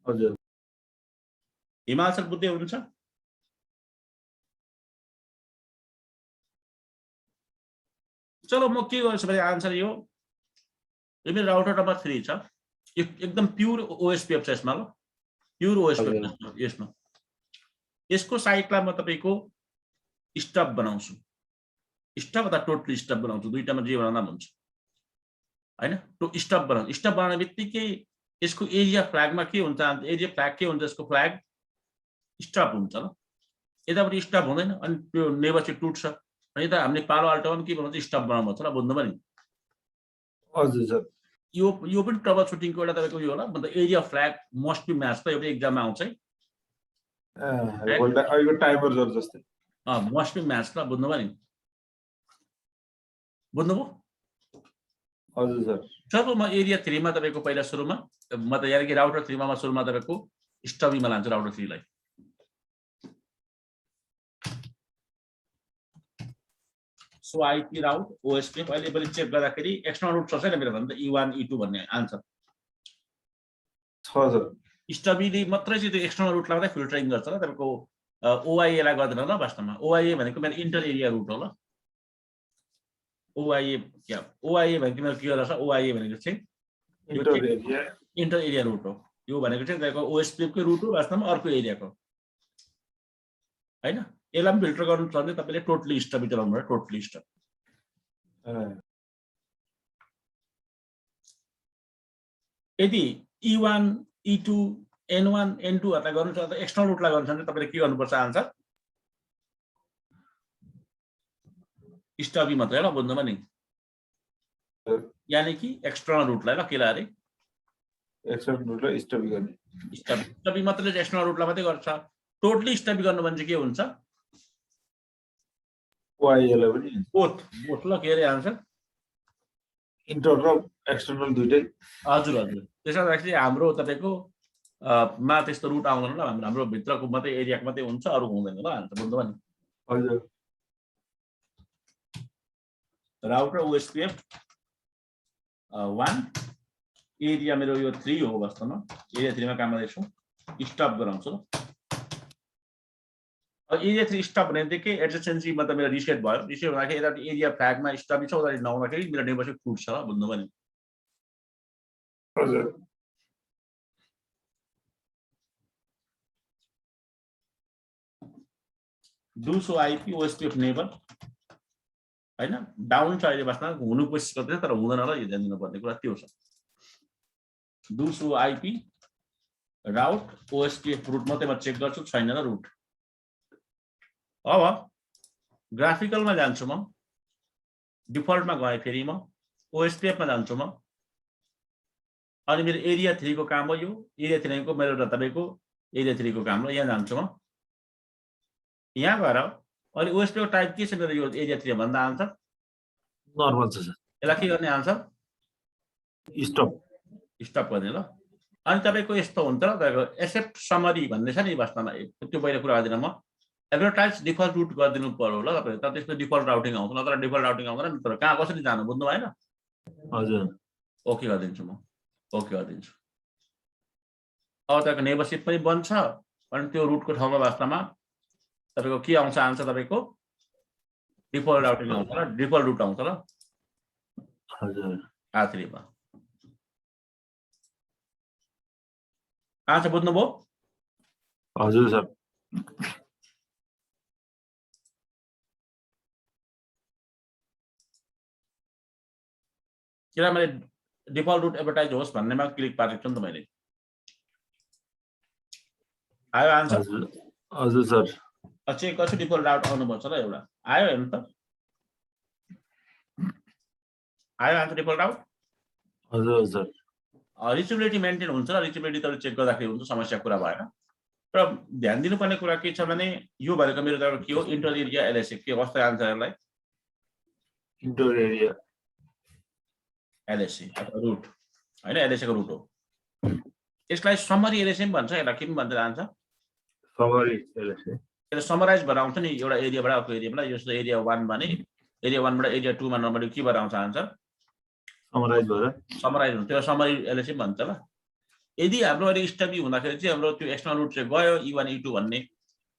हजुर हिमाल सर बुझ्दै हुन्छ चलो म के गर्छु भने आन्सर यो मेरो राउटर नम्बर 3 छ एकदम प्युर OSPF छ यसमा ल प्युर OSPF यसमा यसको साइटलाई म तपाईको स्टब बनाउँछु स्टब अथवा टोटली स्टब बनाउँछु दुईटामा जे बनाउँदा हुन्छ हैन स्टब बनाउने बित्तिकै यसको एरिया फ्ल्यागमा के हुन्छ एरिया फ्ल्याग के हुन्छ यसको फ्ल्याग स्टब हुन्छ ल यतापट्टि स्टब हुँदैन अनि त्यो नेबर चाहिँ टुट्छ अनि यता हामीले पालो अल्टोमा के बनाउँछ स्टब बनाउनु छ ल बुझ्नुभयो नि हजुर सर यो पनि ट्रबल सुटिङको एउटा तपाईको यो होला मतलब area flag must be match त एउटा एक्जाममा आउँछ है अहिलेको टाइमर जर जस्तै मस्ट बी म्याच ल बुझ्नुभयो नि बुझ्नुभयो हजुर सर जब म एरिया 3 मा तपाईको पहिला सुरुमा म त यार कि राउटर 3 मा सुरुमा तपाईको स्टबीमा लान्छु राउटर 3 लाई सो IP राउट OSPF अहिले पनि चेक गर्दाखेरि एक्सटर्नल रुट छ छैन मेरो भन्दा E1 E2 भन्ने आन्सर छ सर स्टबीले मात्रै चाहिँ त्यो एक्सटर्नल रुट लाग्दा फिल्टरिङ गर्छ ल तपाईको OIA लाई गर्दैन ल वास्तवमा OIA भनेको मेरो इन्टर एरिया रुट हो ल OIA भनेको मेरो के होला छ OIA भनेको चाहिँ इन्टर एरिया रुट हो यो भनेको चाहिँ तपाईको OSPF को रुट हो वास्तवमा अर्को एरियाको हैन यसलाई पनि फिल्टर गर्नु छ भने तपाईले टोटली स्टबी चलाउनु पर्छ टोटली स्टब यदि E1 E2 N1 N2 हरुलाई गर्नु छ त एक्सटर्नल रुटलाई गर्नु छ भने तपाईले के गर्नुपर्छ आन्सर स्टबी मात्रै ल बुझ्नुभयो नि यानी कि एक्सटर्नल रुटलाई ल केला अरे एक्सटर्नल रुटलाई स्टबी गर्ने स्टबी मात्रै एक्सटर्नल रुटलाई मात्रै गर्छ टोटली स्टबी गर्नु भने चाहिँ के हुन्छ OIA लाई पनि बोथ ल के अरे आन्सर इन्टर र एक्सटर्नल दुईटै हजुर त्यसैले हाम्रो तपाईको मा त्यस्तो रुट आउँदैन ल हाम्रो भित्रको मात्रै एरियाको मात्रै हुन्छ अरु हुँदैन ल आन्सर बुझ्नुभयो नि हजुर राउटर OSPF 1 एरिया मेरो यो 3 हो वास्तवमा एरिया 3 मा काम गर्दैछु स्टप गराउँछु एरिया 3 स्टप भनेदेखि एडजेसेन्सी मतलब मेरो रिसेट भयो रिसेट हुँदाखेरि यता एरिया फ्ल्यागमा स्टप छ उता नहुँदाखेरि मेरो नेबरशिप टुट्छ ल बुझ्नुभयो नि हजुर do so IP OSPF neighbour हैन डाउन छ अहिले वास्तवमा हुनु कोसिस गर्दैछ तर हुँदैन र यो ध्यान दिनुपर्ने कुरा त्यो छ do so IP route OSPF route मात्रै म चेक गर्छु छैन र रुट अब ग्राफिकलमा जान्छु म डिफल्टमा गएँ फेरि म ओएसपीएफ मा जान्छु म अनि मेरो एरिया 3 को काम हो यो एरिया 3 को मेरो तपाईको एरिया 3 को काम हो यहाँ जान्छु म यहाँ गएर अनि ओएसपीएफ टाइप के छ मेरो यो एरिया 3 भन्दा आन्सर नर्मल छ सर यसलाई के गर्ने आन्सर स्टप स्टप गर्ने ल अनि तपाईको यस्तो हुन्छ र तपाईको एक्सेप्ट समरी भन्ने छ नि वास्तवमा त्यो पहिला कुरा गर्दिन म एडभर्टाइज डिफल्ट रुट गरिदिनु पर्यो ल तपाईले त त्यसको डिफल्ट राउटिङ आउँछ नत्र डिफल्ट राउटिङ आउँदैन तर कहाँ कसरी जानु बुझ्नु भएन हजुर ओके गरिदिन्छु म ओके गरिदिन्छु अब तपाईको नेबरशिप पनि बन्छ अनि त्यो रुटको ठाउँमा वास्तवमा तपाईको के आउँछ आन्सर तपाईको डिफल्ट राउटिङ आउँछ र डिफल्ट रुट आउँछ र हजुर R3 मा आन्सर बुझ्नुभयो हजुर सर किन मैले डिफल्ट रुट एडभर्टाइज होस् भन्नेमा क्लिक पारेको छु नि त मैले आयो आन्सर हजुर हजुर सर चेक गर्छु डिफल्ट राउट आउनुपर्छ र एउटा आयो हेर्नु त आयो आन्सर डिफल्ट राउट हजुर सर रिचेबिलिटी मेन्टेन हुन्छ र रिचेबिलिटी त चेक गर्दाखेरि हुन्छ समस्या कुरा भएन र ध्यान दिनुपर्ने कुरा के छ भने यो भनेको मेरो तपाईको के हो इन्टर एरिया एलएसए के कस्तो आन्सरलाई इन्टर एरिया एलएसए अथवा रुट हैन एलएसए को रुट हो यसलाई समरी एलएसए पनि भन्छ यसलाई के पनि भन्छ आन्सर समरी एलएसए यसले समराइज भएर आउँछ नि एउटा एरियाबाट अर्को एरियाबाट यो एरिया 1 भने एरिया 1 बाट एरिया 2 मा नर्मली के भएर आउँछ आन्सर समराइज भएर समराइज हुन्छ त्यो समरी एलएसए पनि भन्छ ल यदि हाम्रो अहिले स्टडी हुँदाखेरि चाहिँ हाम्रो त्यो एक्सटर्नल रुट चाहिँ गयो E1 E2 भन्ने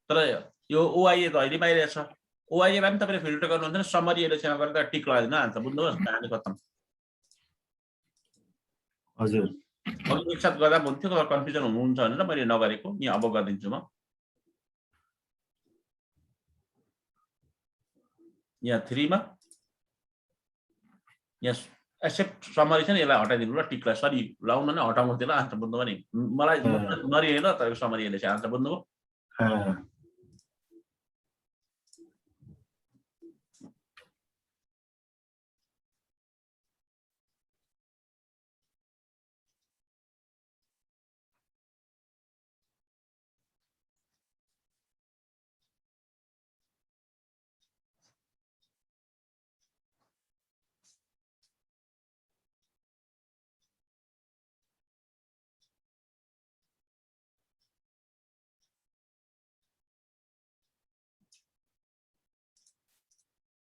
तर यो ओआईए त अहिले बाहिर छ ओआईए लाई पनि तपाईले फिल्टर गर्नुहुन्छ भने समरी एलएसए मा गरेर टिक लगाइदिनु आन्सर बुझ्नुहोस् कहानी खत्म हजुर अघि एकसाथ गर्दा हुन्थ्यो तर कन्फ्युजन हुनुहुन्छ भनेर मैले नगरेको यहाँ अब गरिदिन्छु म यहाँ 3 मा यहाँ एक्सेप्ट समरी छ नि यसलाई हटाइदिनु ल टिकलाई सरी लाउन नै हटाउनु त्यसलाई आन्सर बुझ्नु भने मलाई नरिएन तर समरी यसले चाहिँ आन्सर बुझ्नुभयो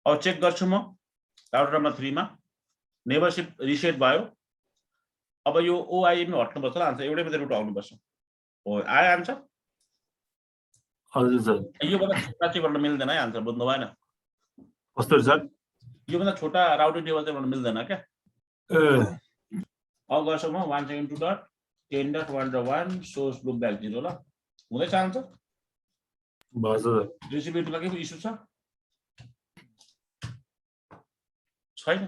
अब चेक गर्छु म राउटर नम्बर 3 मा नेबरशिप रिसेट भयो अब यो ओआईएम हट्नुपर्छ ल आन्सर एउटै मात्रै रुट आउनुपर्छ हो आयो आन्सर हजुर सर यो भन्दा छोटा चाहिँ गर्न मिल्दैन है आन्सर बुझ्नु भएन कस्तो सर यो भन्दा छोटा राउटिङ टेबल चाहिँ गर्न मिल्दैन क्या अब गर्छु म 1 second 2 dot 10.1.1 source loop back 0 ल हुँदैछ आन्सर हजुर रिसिबिलिटीमा के इस्यु छ छैन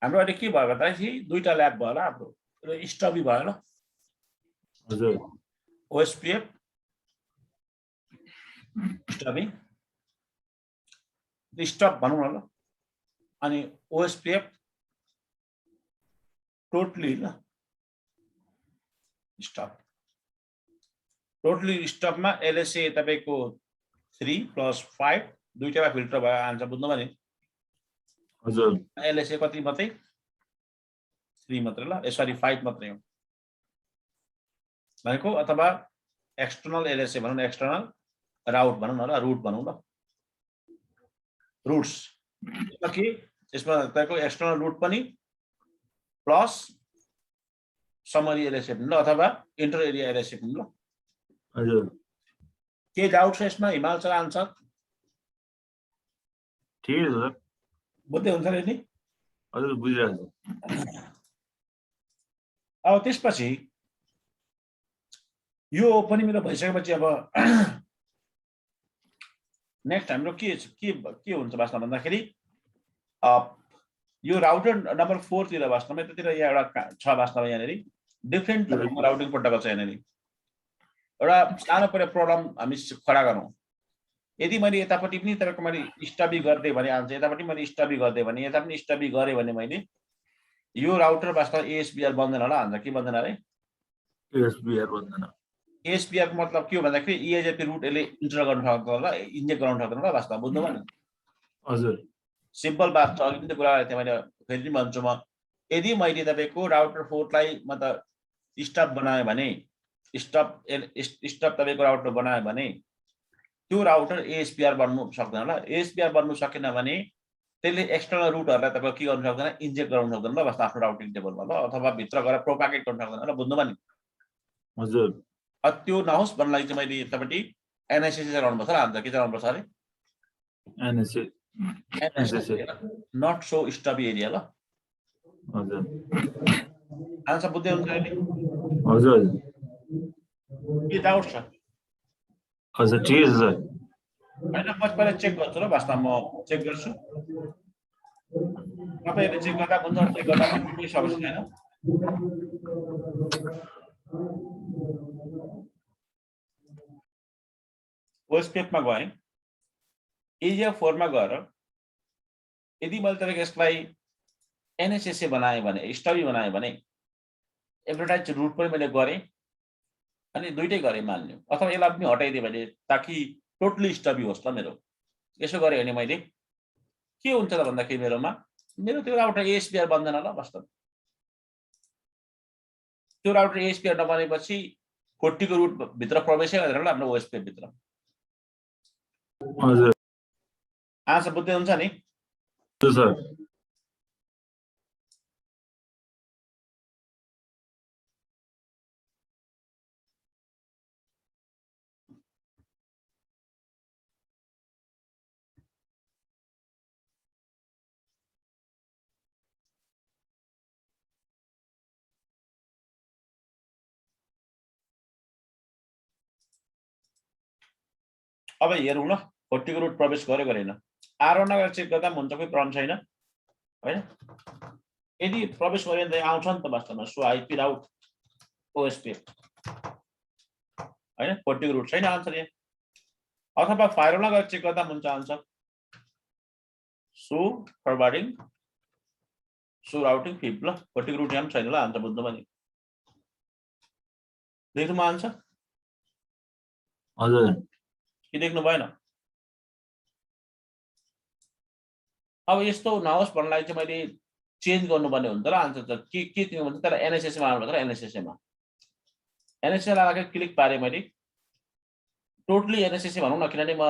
हाम्रो अहिले के भयो भन्दाखेरि दुईटा ल्याब भयो होला हाम्रो र स्टबी भयो ल हजुर ओएसपीएफ स्टबी स्टब भनौँ न ल अनि ओएसपीएफ टोटली ल स्टब टोटली स्टबमा एलएसए तपाईको 3 + 5 दुईटामा फिल्टर भयो आन्सर बुझ्नु भने हजुर एलएसए कति मात्रै 3 मात्रै ल सरी 5 मात्रै हो भनेको अथवा एक्सटर्नल एलएसए भनौँ न एक्सटर्नल राउट भनौँ न ल रुट भनौँ ल रुट्स के यसमा तपाईको एक्सटर्नल रुट पनि प्लस समरी एलएसए पनि ल अथवा इन्टर एरिया एलएसए पनि ल हजुर के डाउट छ यसमा हिमालचल आन्सर ठिकै छ सर बुझ्दै हुन्छ नि हजुर बुझिरहेको अब त्यसपछि यो पनि मेरो भइसकेपछि अब नेक्स्ट हाम्रो के हुन्छ वास्तवमा भन्दाखेरि यो राउटर नम्बर 4 तिर वास्तवमा यतातिर यहाँ एउटा छ वास्तवमा यहाँनिर डिफरेन्ट राउटिङ प्रोटोकल छ यहाँनिर एउटा सानो परे प्रब्लम हामी खडा गरौँ यदि मैले यतापट्टि पनि तपाईको मैले स्टबी गर्दै भने आन्छ यतापट्टि मैले स्टबी गर्दै भने यता पनि स्टबी गरे भने मैले यो राउटर वास्तवमा एएसबीआर बन्दैन होला भन्छ के बन्दैन अरे एएसबीआर बन्दैन एएसबीआर मतलब के हो भन्दाखेरि इएजएपी रुट यसले इन्टर गर्न सक्दैन होला इन्जेक्ट गर्न सक्दैन होला वास्तवमा बुझ्नुभयो नि हजुर सिम्पल बात छ अघि पनि कुरा गरेको थिएँ मैले फेरि पनि भन्छु म यदि मैले तपाईँको राउटर 4 लाई मतलब स्टप बनाएँ भने स्टप तपाईँको राउटर बनाएँ भने त्यो राउटर एएसपीआर बन्नु सक्दैन होला एएसपीआर बन्नु सकेन भने त्यसले एक्सटर्नल रुटहरूलाई तपाईँ के गर्नु सक्दैन इन्जेक्ट गराउनु सक्दैन ल बस आफ्नो राउटिङ टेबलमा ल अथवा भित्र गएर प्रोपागेट गर्न सक्दैन ल बुझ्नुभयो नि हजुर त्यो नहोस् भन्नलाई चाहिँ मैले यतापट्टि एनएसएस चलाउनुपर्छ र अन्त के चलाउनुपर्छ अरे एनएसए नट सो स्टबी एरिया ल हजुर आन्सर बुझ्दै हुन्छ अहिले हजुर के डाउट छ हजुर ठिकै छ सर होइन म पहिला चेक गर्छु ल वास्तवमा म चेक गर्छु तपाईँहरूले चेक गर्दा हुन्छ चेक गर्दा पनि कुनै समस्या छैन ओएसपीएफमा गएँ एरिया 4 मा गएर यदि मैले तपाईँको यसलाई एनएसएसए बनाएँ भने स्टबी बनाएँ भने एडभर्टाइज रुट पनि मैले गरेँ अनि दुइटै गरेँ मान्यो अथवा यसलाई पनि हटाइदिएँ भने ताकि टोटली स्टबी होस् ल मेरो यसो गरेँ भने मैले के हुन्छ त भन्दाखेरि मेरो त्यो राउटर एएसपीआर बन्दैन ल वास्तव त्यो राउटर एएसपीआर नबनेपछि 40 को रुट भित्र प्रवेशै गरेर ल हाम्रो ओएसपीएफ भित्र हजुर आन्सर बुझ्दै हुन्छ नि सर अब हेरौँ ल 40 को रुट प्रवेश गर्यो गरेन आरोहण गरेर चेक गर्दा पनि हुन्छ कोही प्रब्लम छैन हैन यदि प्रवेश गर्यो भने त आउँछ नि त वास्तवमा सो आइपी राउट ओएसपीएफ हैन 40 को रुट छैन आन्सर यहाँ अथवा फायरवलमा गएर चेक गर्दा पनि हुन्छ आन्सर सो फरवार्डिङ सो राउटिङ फिप ल 40 को रुट यहाँ पनि छैन ल आन्सर बुझ्नु पनि देख्नुमा आन्सर हजुर के देख्नु भएन अब यस्तो नहोस् भन्नलाई चाहिँ मैले चेन्ज गर्नुपर्ने हुन्छ र आन्सर त के दिनु भन्छ तर एनएसएस मा आउनु एनएसएस मा एनएसएस लगाएर क्लिक पारे मैले टोटली एनएसएस भनौँ न किनभने म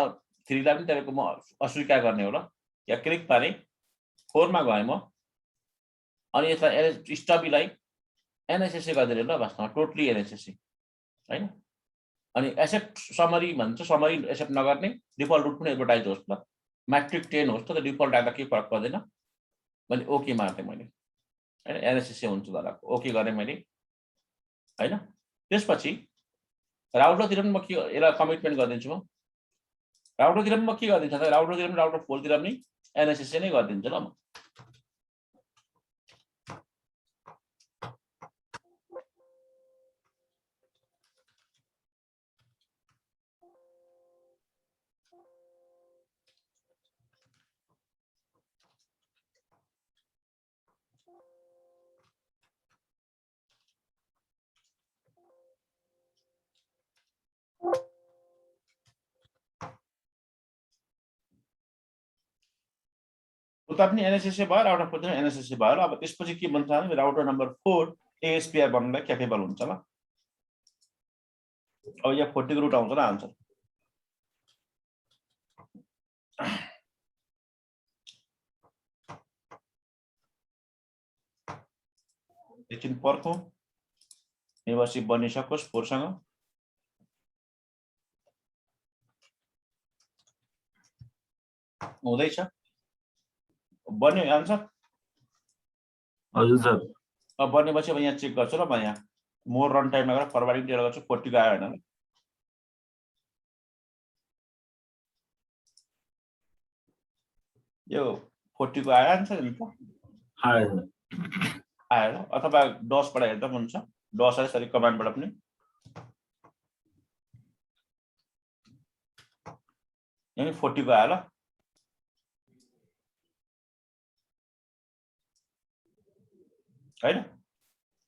3 लाई पनि तपाईको म अस्वीकार गर्ने हो ल या क्लिक पारे 4 मा गए म अनि यसलाई स्टबीलाई एनएसएस गरिदिनु ल वास्तवमा टोटली एनएसएस हैन अनि एक्सेप्ट समरी भन्छ समरी एक्सेप्ट नगर्ने डिफल्ट रुट पनि एडभर्टाइज होस् ल मैट्रिक 10 होस् त डिफल्ट राख्दा के फरक पर्दैन मैले ओके मार्थे मैले हैन एनएसएस हुन्छ होला ओके गरे मैले हैन त्यसपछि राउटरतिर पनि म के यसलाई कमिटमेन्ट गरिदिन्छु म राउटरतिर पनि म के गरिदिन्छु त राउटरतिर पनि राउटर 4 तिर पनि एनएसएस नै गरिदिन्छु ल म उता पनि एनएसएस भयो राउटर 4 तिर एनएसएस भयो अब त्यसपछि के भन्छ भने राउटर नम्बर 4 एएसपीआर बन्नलाई क्यापेबल हुन्छ ल अब यहाँ 40 को रुट आउँछ ल आन्सर एकछिन पर्खौँ मेम्बरसिप बनिसकोस् 4 सँग हुँदैछ बन्यो आन्सर हजुर सर अब बनेपछि अब यहाँ चेक गर्छु ल म यहाँ मोर रन टाइममा गएर फरवार्डिङ टेल गर्छु 40 को आयो हैन यो 40 को आयो आन्सर नि त आयो सर आयो ल अथवा DOS बाट हेर्दा पनि हुन्छ DOS है सरी कमान्डबाट पनि यहाँ 40 को आयो ल हैन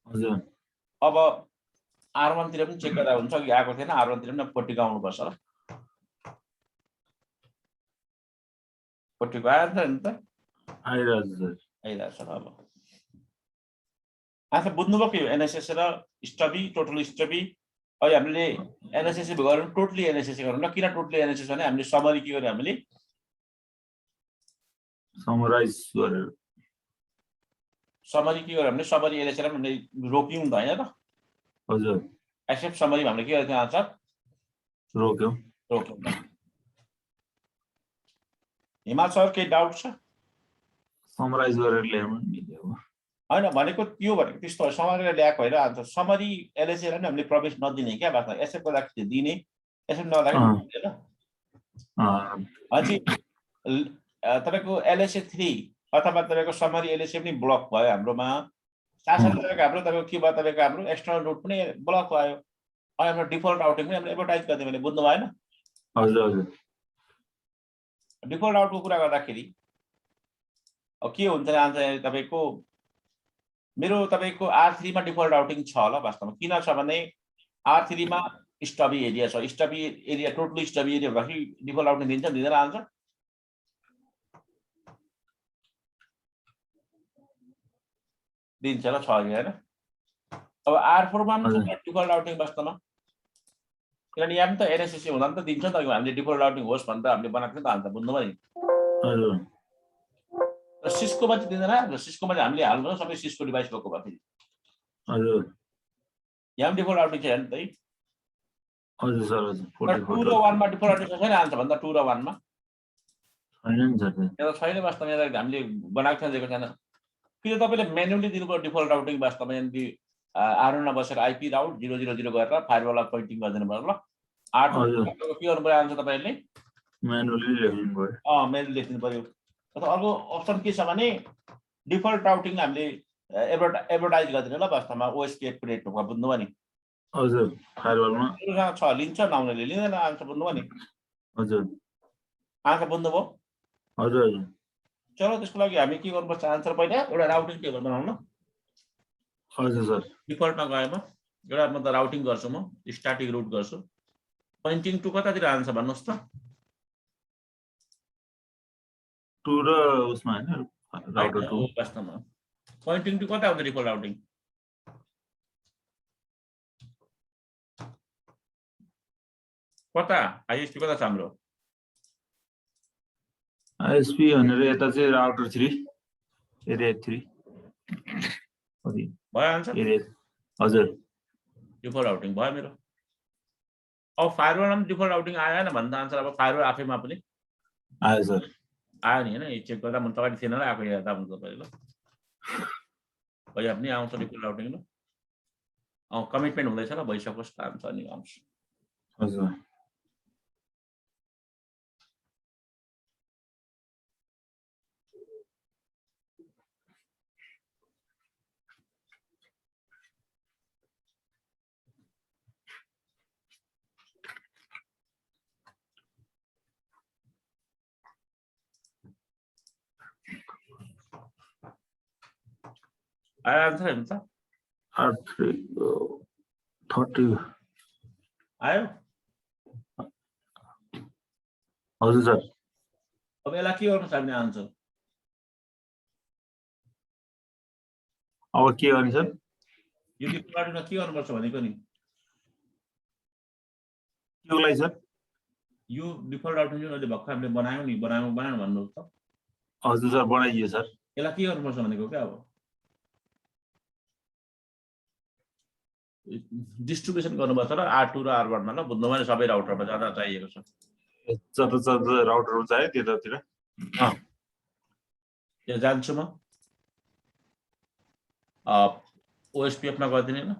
हजुर अब R1 तिर पनि चेक गर्दा हुन्छ कि आएको थिएन R1 तिर पनि 40 को आउनु पर्छ ल 40 को आयो नि त आइरहेको छ सर आइरहेको छ अब आफै बुझ्नुभयो कि एनएसएस र स्टबी टोटल स्टबी अहिले हामीले एनएसएस गरौँ टोटली एनएसएस गरौँ ल किन टोटली एनएसएस भने हामीले समरी के गर्यो हामीले समराइज गरेर समरी के गर्यो भने समरी एनएसएस हामीले रोक्यौं त हैन त हजुर एक्सेप्ट समरी हामीले के गरेको आन्सर रोक्यो रोक्यौं हिमाल सर के डाउट छ समराइज गरेर ल्याउनु मिल्यो हैन भनेको त्यो भनेको त्यस्तो समरी ल्याएको हैन आन्सर समरी एलएसएस लाई हामीले प्रवेश नदिने क्या बास्ता एक्सेप्ट गर्दाखेरि दिने एक्सेप्ट नगर्दाखेरि हैन अझै तपाईको एलएसए 3 अथवा तपाईको समरी एलएसए पनि ब्लक भयो हाम्रोमा साथसाथै तपाईको के भयो तपाईको हाम्रो एक्सटर्नल रुट पनि ब्लक भयो अनि हाम्रो डिफल्ट राउटिङ पनि हामीले एडभर्टाइज गर्दै मैले बुझ्नु भएन हजुर हजुर डिफल्ट राउटको कुरा गर्दाखेरि अब के हुन्छ आन्सर तपाईको मेरो तपाईको R3 मा डिफल्ट राउटिङ छ होला वास्तवमा किन छ भने R3 मा स्टबी एरिया छ स्टबी एरिया टोटली स्टबी एरिया भएपछि डिफल्ट राउटिङ दिन्छ दिँदैन आन्सर दिन्छ ल छ हैन अब R4 मा पनि डिफल्ट राउटिङ वास्तवमा किनभने यहाँ पनि त एनएसएस हुँदा पनि त दिन्छ नि त हामीले डिफल्ट राउटिङ होस् भनेर हामीले बनाएको थियौं त आन्सर बुझ्नुभयो नि हजुर र सिस्कोमा चाहिँ दिँदैन सिस्कोमा चाहिँ हामीले हाल्नु सबै सिस्को डिभाइस भएको भए फेरि हजुर यहाँ पनि डिफल्ट राउटिङ छैन नि त हजुर सर हजुर 2 र 1 मा डिफल्ट राउटिङ छैन आन्सर भन्दा 2 र 1 मा छैन नि सर यो छैन वास्तवमा यहाँ हामीले बनाएको छैन दिएको छैन कि तपाईले म्यानुअली दिनुभयो डिफल्ट राउटिङ वास्तवमा यदि R1 मा बसेर आईपी राउट 000 गरेर फायरवललाई पोइन्टिङ गरिदिनु पर्यो ल R2 के गर्नु पर्यो आन्सर तपाईहरुले म्यानुअली लेख्नु पर्यो म्यानुअली लेख्नु पर्यो अथवा अर्को अप्सन के छ भने डिफल्ट राउटिङ हामीले एडभर्टाइज गर्दिनु ल वास्तवमा ओएसके नेटवर्कमा बुझ्नुभयो नि हजुर फायरवलमा छ लिन्छ नआउनेले लिँदैन आन्सर बुझ्नुभयो नि हजुर आन्सर बुझ्नुभयो हजुर हजुर चलो त्यसको लागि हामी के गर्नुपर्छ आन्सर पहिला एउटा राउटिङ टेबल बनाउँ ल हजुर सर डिफल्टमा गएमा एउटा म त राउटिङ गर्छु म स्ट्याटिक रुट गर्छु पोइन्टिङ टु कतातिर आन्सर भन्नुस् त 2 र उसमा हैन राउटर 2 वास्तवमा पोइन्टिङ टु कता आउँछ डिफल्ट राउटिङ कता आईएसपी कता छ हाम्रो आईएसपी भनेर यता चाहिँ राउटर 3 एरिया 3 अनि भयो आन्सर एरिया हजुर डिफल्ट राउटिङ भयो मेरो अब फायरवलमा पनि डिफल्ट राउटिङ आएन भन्दा आन्सर अब फायरवल आफैमा पनि आयो सर आयो नि हैन चेक गर्दा म तपाईले थिएन र आएको हेर्दा हुन्छ तपाईले ल भयो पनि आउँछ डिफल्ट राउटिङ ल कमिटमेन्ट हुँदैछ ल भइसकोस् आन्सर नि आउँछ हजुर आयो आन्सर हेर्नु त 30 आयो हजुर सर अब यसलाई के गर्नु सक्ने आन्सर अब के गर्ने सर यो डिफल्ट राउटिङमा के गर्नुपर्छ भनेको नि के लागि सर यो डिफल्ट राउटिङ जुन अहिले भर्खर हामीले बनायौं नि बनाउनु भन्नुहोस् त हजुर सर बनाइदियो सर यसलाई के गर्नुपर्छ भनेको क्या अब डिस्ट्रिब्युसन गर्नुपर्छ र R2 र R1 मा ल बुझ्नु भएन सबै राउटरमा जाँदा चाहिएको छ जता राउटरहरु चाहियो त्यतातिर त्यो जान्छु म ओएसपीएफ मा गर्दिने ल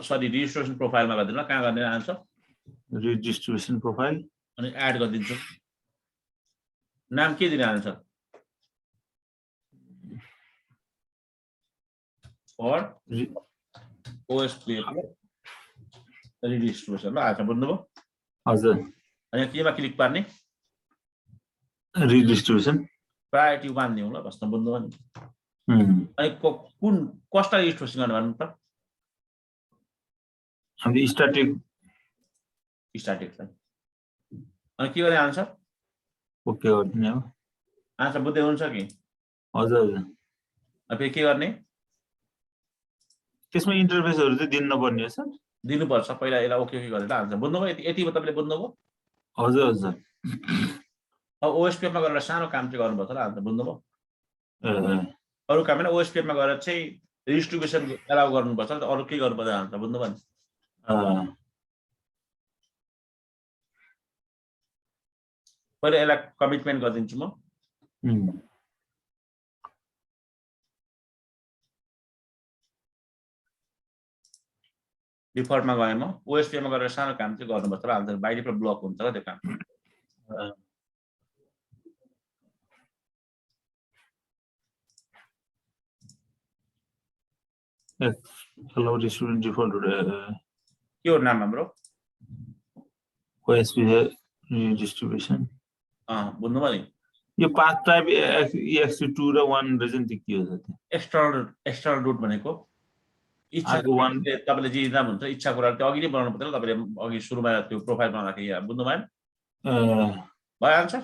सरी रेजिस्ट्रेसन प्रोफाइलमा गर्दिनु ल कहाँ गर्ने आन्सर डिस्ट्रिब्युसन प्रोफाइल अनि एड गरिदिन्छु नाम के दिने आन्सर फर रि- ओएसपीएफ रिडिस्ट्रिब्युसन ल आज बुझ्नुभयो हजुर अनि केमा क्लिक पार्ने रिडिस्ट्रिब्युसन प्रायोरिटी 1 दिउँ ल बस्न बुझ्नुभयो नि अनि कुन कसलाई डिस्ट्रिब्युसन गर्ने भन्नु त हामी स्ट्याटिक स्ट्याटिकलाई अनि के गर्ने आन्सर ओके गर्ने हो आन्सर बुझ्दै हुन्छ कि हजुर हजुर अब फेरि के गर्ने त्यसमा इन्टरफेसहरू चाहिँ दिनु नपर्ने हो सर दिनुपर्छ पहिला यसलाई ओके ओके गरेर आन्सर बुझ्नुभयो यति तपाईँले बुझ्नुभयो हजुर हजुर अब ओएसपीएफमा गरेर सानो काम चाहिँ गर्नुपर्छ ल आन्सर बुझ्नुभयो ए अरू काम होइन ओएसपीएफमा गएर चाहिँ रिडिस्ट्रिब्युसन एलाउ गर्नुपर्छ अरू के गर्नुपर्छ आन्सर बुझ्नुभयो नि पहिला यसलाई कमिटमेन्ट गरिदिन्छु म डिफल्टमा गएँ म ओएसपीएममा गरेर सानो काम चाहिँ गर्नुपर्छ र आन्सर बाइ डिफल्ट ब्लक हुन्छ र त्यो काम हेलो स्टुडेन्ट डिफल्ट के हो नाम हाम्रो ओएसपी डिस्ट्रिब्युसन बुझ्नुभयो नि यो पाथ टाइप EXT2 र 1 रहेछ नि के हो त एक्सटर्नल रुट भनेको इच्छा तपाईँले जे नाम हुन्छ इच्छा कुरा त्यो अघि नै बनाउनु पर्दैन तपाईँले अघि सुरुमा त्यो प्रोफाइल बनाउँदाखेरि यहाँ बुझ्नु भएन भयो आन्सर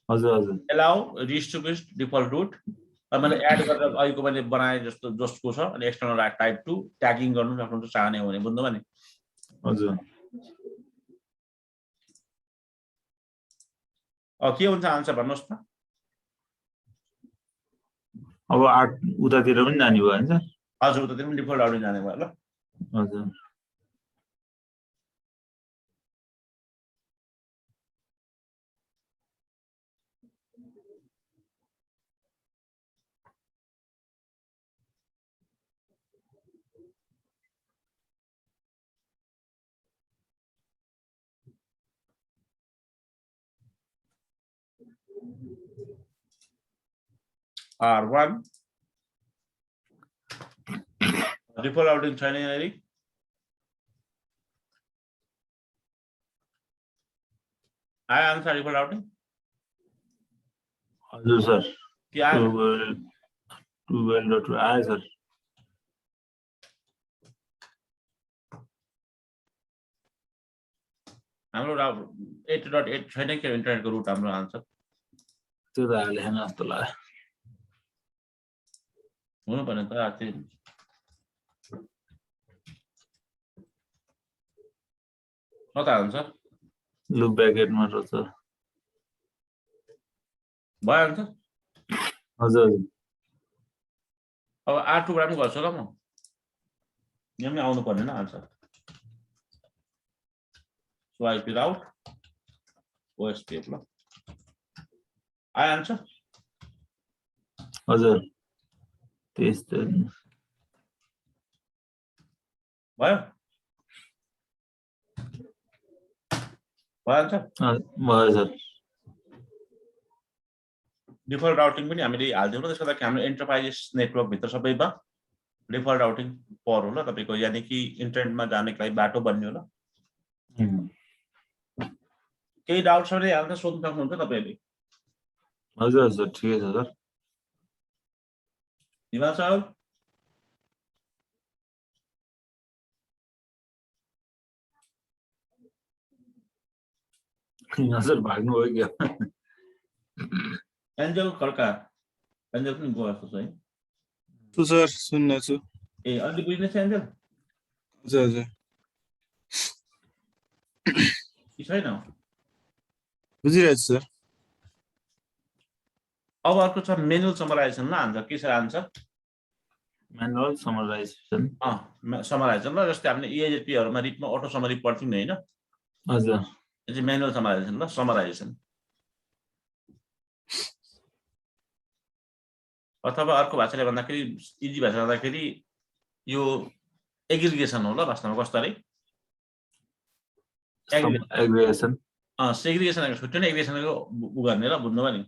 हजुर हजुर एलाउ रिडिस्ट्रिब्युट डिफल्ट रुट मैले एड गरेर अहिलेको मैले बनाए जस्तो छ अनि एक्सटर्नल टाइप 2 ट्यागिङ गर्नु सक्नुहुन्छ चाहने हो भने बुझ्नुभयो नि हजुर के हुन्छ आन्सर भन्नुहोस् न अब 8 उतातिर पनि जाने भयो हैन सर हजुर उतातिर पनि डिफल्ट आउट जाने भयो ल हजुर R1 डिफल्ट आउटिङ छैन यहाँनिर आयो आन्सर डिफल्ट आउटिङ हजुर सर के आयो 12.2 आयो सर हाम्रो 8.8 छैन के इन्टरनेटको रुट हाम्रो आन्सर त्यो त हालेन जस्तो लाग्यो हुनु पर्ने त त्यो कता आन्सर लुप ब्याकेटमा रहेछ भयो आन्सर हजुर अब R2 बाट पनि गर्छु ल म यहाँ पनि आउनु पर्ने न answer swipe it out OSPF ल आयो आन्सर हजुर त्यस्तै भयो भयो आन्सर भयो सर डिफल्ट राउटिङ पनि हामीले हाल्दिउँ ल त्यसको लागि हाम्रो एन्टरप्राइजेस नेटवर्क भित्र सबैमा डिफल्ट राउटिङ पर हो ल तपाईको यानी कि इन्टरनेटमा जानेको लागि बाटो बन्यो ल केही डाउट छ भने हाल्न सोध्न सक्नुहुन्छ तपाईले हजुर हजुर ठिकै छ सर हिमाल सर हजुर भाग्नु हो क्या एन्जल खड्का एन्जल पनि गयो जस्तो छ है छु सर सुन्न छु ए अलि बुझ्ने छ एन्जल हजुर हजुर कि छैन बुझिरहेछु सर अब अर्को छ मेनुअल समराइजेसन ल आन्सर के छ आन्सर म्यानुअल समराइजेसन समराइजेसन ल जस्तै हामीले EAZP-हरुमा रिटमा अटो समरी पढ्थ्यौं नि हैन हजुर यो चाहिँ म्यानुअल समराइजेसन ल समराइजेसन अथवा अर्को भाषाले भन्दाखेरि इजी भाषाले भन्दाखेरि यो एग्रिगेसन हो ल वास्तवमा कस्तरी एग्रिगेसन सेग्रिगेसनको छुट्टै नै एग्रिगेसनको उ गर्ने ल बुझ्नुभयो नि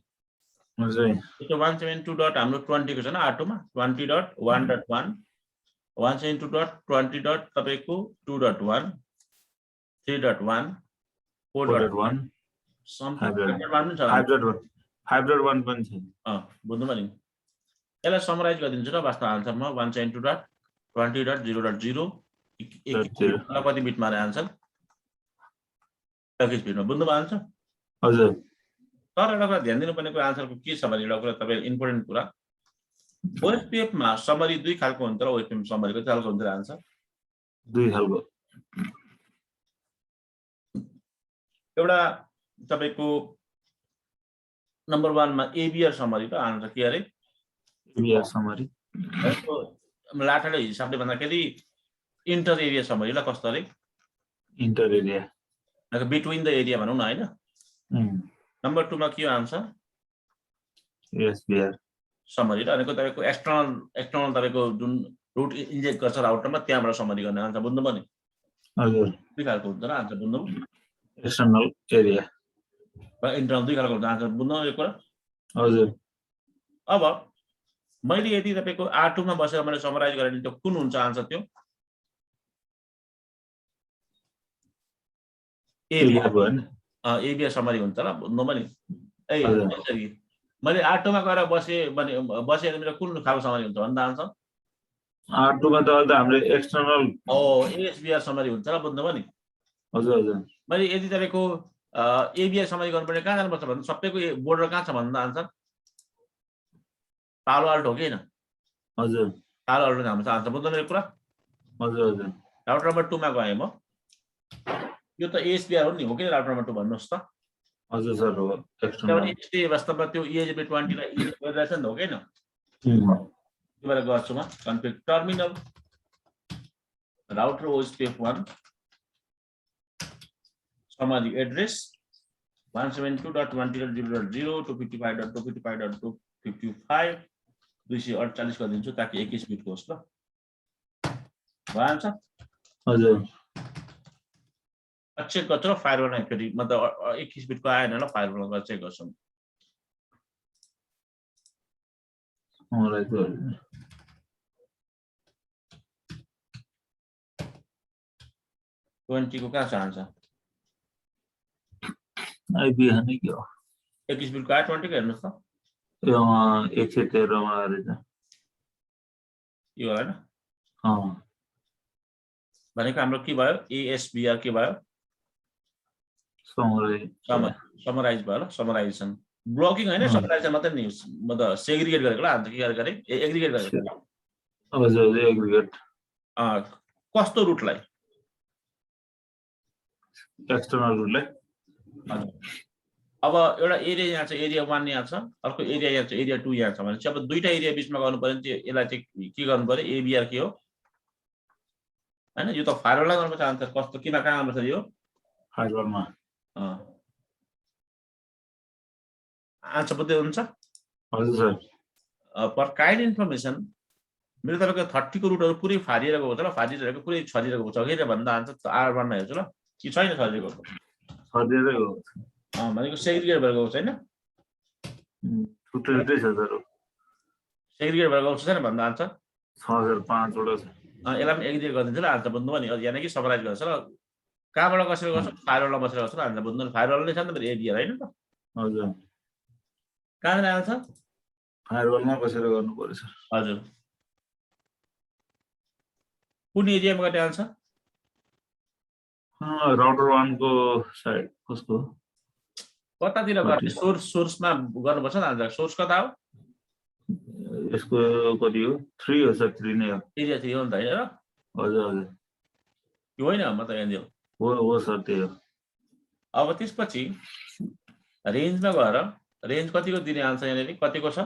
हजुर त्यो 172 डट हाम्रो 20 को छ न R2 मा 20.1.1 172.20 डट तपाईको 2.1 3.1 4.1 something Hybrid. 5.1 पनि छ बुझ्नु पनि यसलाई समराइज गरिदिन्छु र वास्तव आन्सरमा 172.20.0.0 कति बिट मारे आन्सर 21 बिटमा बुझ्नु भएको छ हजुर तर एउटा कुरा ध्यान दिनुपर्ने कुरा आन्सरको के छ भने एउटा कुरा तपाईको इम्पोर्टेन्ट कुरा ओएसपीएफ मा समरी दुई खालको हुन्छ र ओएसपीएफ समरीको कति खालको हुन्छ आन्सर दुई खालको एउटा तपाईको नम्बर 1 मा एबीआर समरी र आन्सर के अरे एबीआर समरी लाटाले हिसाबले भन्दाखेरि इन्टर एरिया समरी ल कस्तो अरे inter area like between the area भनौं न हैन नम्बर 2 मा के हो आन्सर एसबीआर समरी र अनेको तपाईको एक्सटर्नल तपाईको जुन रुट इन्जेक्ट गर्छ राउटरमा त्यहाँबाट समरी गर्ने आन्सर बुझ्नु पनि हजुर दुई खालको हुन्छ र आन्सर बुझ्नु एक्सटर्नल एरिया र इन्टरनल दुई खालको हुन्छ आन्सर बुझ्नु यो कुरा हजुर अब मैले यदि तपाईको R2 मा बसेर मैले समराइज गरे भने त्यो कुन हुन्छ आन्सर त्यो एरिया भयो नि एबीआर समरी हुन्छ र बुझ्नु पनि मैले R2 मा गएर बसे भने मेरो कुन खालको समरी हुन्छ भन्दा आन्सर R2 मा त अहिले हाम्रो एक्सटर्नल एसबीआर समरी हुन्छ र बुझ्नु पनि हजुर हजुर मैले यदि तपाईको एबीआर समरी गर्नुपर्ने कहाँ जानुपर्छ भन्दा सबैको बोर्डर कहाँ छ भन्दा आन्सर पालो अल्टो हो कि हैन हजुर पालो अल्टो जान्छ आन्सर बुझ्नु मेरो कुरा हजुर हजुर राउटर नम्बर 2 मा गए म यो त एसबीआर हो नि हो कि राउटर नम्बर 2 भन्नुस् त हजुर सर हो किनभने एसटी वास्तवमा त्यो ESB 20 लाई गरिरहेछ नि हो कि हैन त्यो भएर गर्छु म config terminal router OSPF 1 summary address 172.20.0.0 255.255.255 248 गरिदिन्छु ताकि 21 बिटको होस् ल भन्छ हजुर चेक गर्छु र फायरवल फेरि मतलब 21 बिटको आएन ल फायरवल गरेर चेक गर्छु मलाई त 20 को कहाँ छ आन्सर आइबी हाने के हो 21 बिटको आयो 20 को हेर्नुस् त यो 113 मा रहेछ यो हैन अँ भनेको हाम्रो के भयो एएसबीआर के भयो समराइज भयो ल समराइजेसन ब्लकिङ हैन समराइजेसन मात्र नि मतलब सेग्रिगेट गरेको ल अन्त के गरे एग्रिगेट गरेको हजुर एग्रिगेट कस्तो रुटलाई एक्सटर्नल रुटलाई अब एउटा एरिया यहाँ छ एरिया 1 यहाँ छ अर्को एरिया यहाँ छ एरिया 2 यहाँ छ भने चाहिँ अब दुईटा एरिया बीचमा गर्नु पर्यो नि यसलाई चाहिँ के गर्नु पर्यो एबीआर के हो हैन यो त फायरवललाई गर्नुपर्छ आन्सर कस्तो किन कहाँ आउँछ यो फायरवलमा आन्सर बुझ्दै हुन्छ हजुर सर पर काइन्ड इन्फर्मेसन मेरो तपाईको 30 को रुटहरु पुरै फारिएर गएको छ ल फारिरहेको पुरै छरिरहेको छ के भन्दा आन्सर R1 मा हेर्छु ल कि छैन छरिएको छरिएर गएको भनेको सेग्रिगेट भएर गएको छैन छुट्टै छ सर सेग्रिगेट भएर गएको छैन भन्दा आन्सर 65 वटा छ यसलाई पनि एग्जिक्युट गरिदिन्छु ल आन्सर बुझ्नु पनि यहाँ कि समराइज गर्छ र कहाँबाट कसरी गर्छ फायरवलमा बसेर गर्छ आन्सर बुझ्नु फायरवल नै छ नि त एरिया हैन त हजुर कहाँबाट आउँछ फायरवलमा बसेर गर्नु पर्यो सर हजुर कुन एरियामा गर्ने आन्सर राउटर 1 को साइड कसको कतातिर गर्ने सोर्समा गर्नुपर्छ नि आन्सर सोर्स कता हो यसको कति हो 3 हो सर 3 नै हो एरिया 3 हो नि त हैन र हजुर हजुर यो होइन म त यहाँ हो सर त्यही हो अब त्यसपछि रेन्जमा गएर रेन्ज कतिको दिने आन्सर यहाँनिर कतिको छ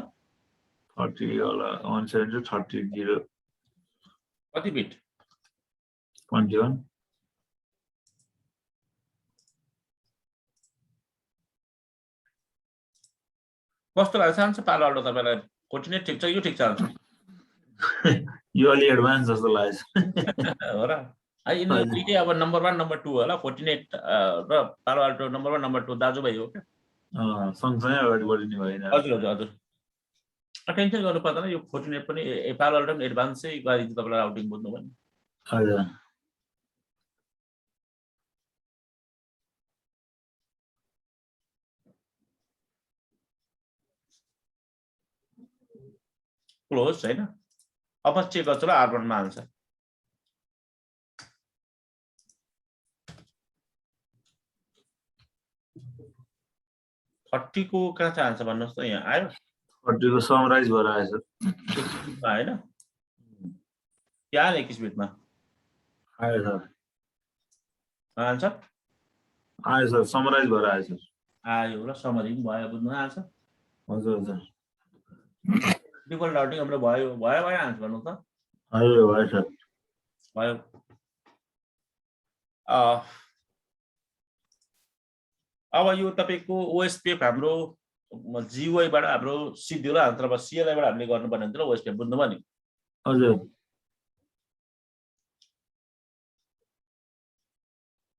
30 होला 170 कति बिट 21 कस्तो लाग्छ आन्सर पालो अल्टो तपाईलाई कोर्डिनेट ठिक छ यो ठिक छ आन्सर यो अलि एडभान्स जस्तो लाग्छ हो र है यिनीहरु दुईटै अब नम्बर 1 नम्बर 2 होला फोर्टिनेट र पालो अल्टो नम्बर 1 नम्बर 2 दाजुभाइ हो के सँगसँगै अगाडि बढ्ने भएन हजुर हजुर हजुर टेन्सन गर्नु पर्दैन यो फोर्टिनेट पनि एपालबाट पनि एडभान्सै गरिदिन्छ तपाईँलाई राउटिङ बुझ्नुभयो नि हजुर क्लोज हैन अब चेक गर्छु ल R1 मा आन्सर थर्टी को कहाँ छ आन्सर भन्नुहोस् त यहाँ आयो 40 को समराइज भएर आएछ हैन यहाँ 21 बिटमा आयो सर आन्सर आयो सर समराइज भएर आएछ आयो र समरी पनि भयो बुझ्नु आन्सर हजुर हजुर डिफल्ट राउटिङ हाम्रो भयो भयो आन्सर भन्नु त भयो भयो सर भयो अब यो तपाईको ओएसपीएफ हाम्रो जीयूआई बाट हाम्रो सिडिउल अन्तर अब सीएलआई बाट हामीले गर्नुपर्ने हुन्छ ल ओएसपीएफ बुझ्नुभयो नि हजुर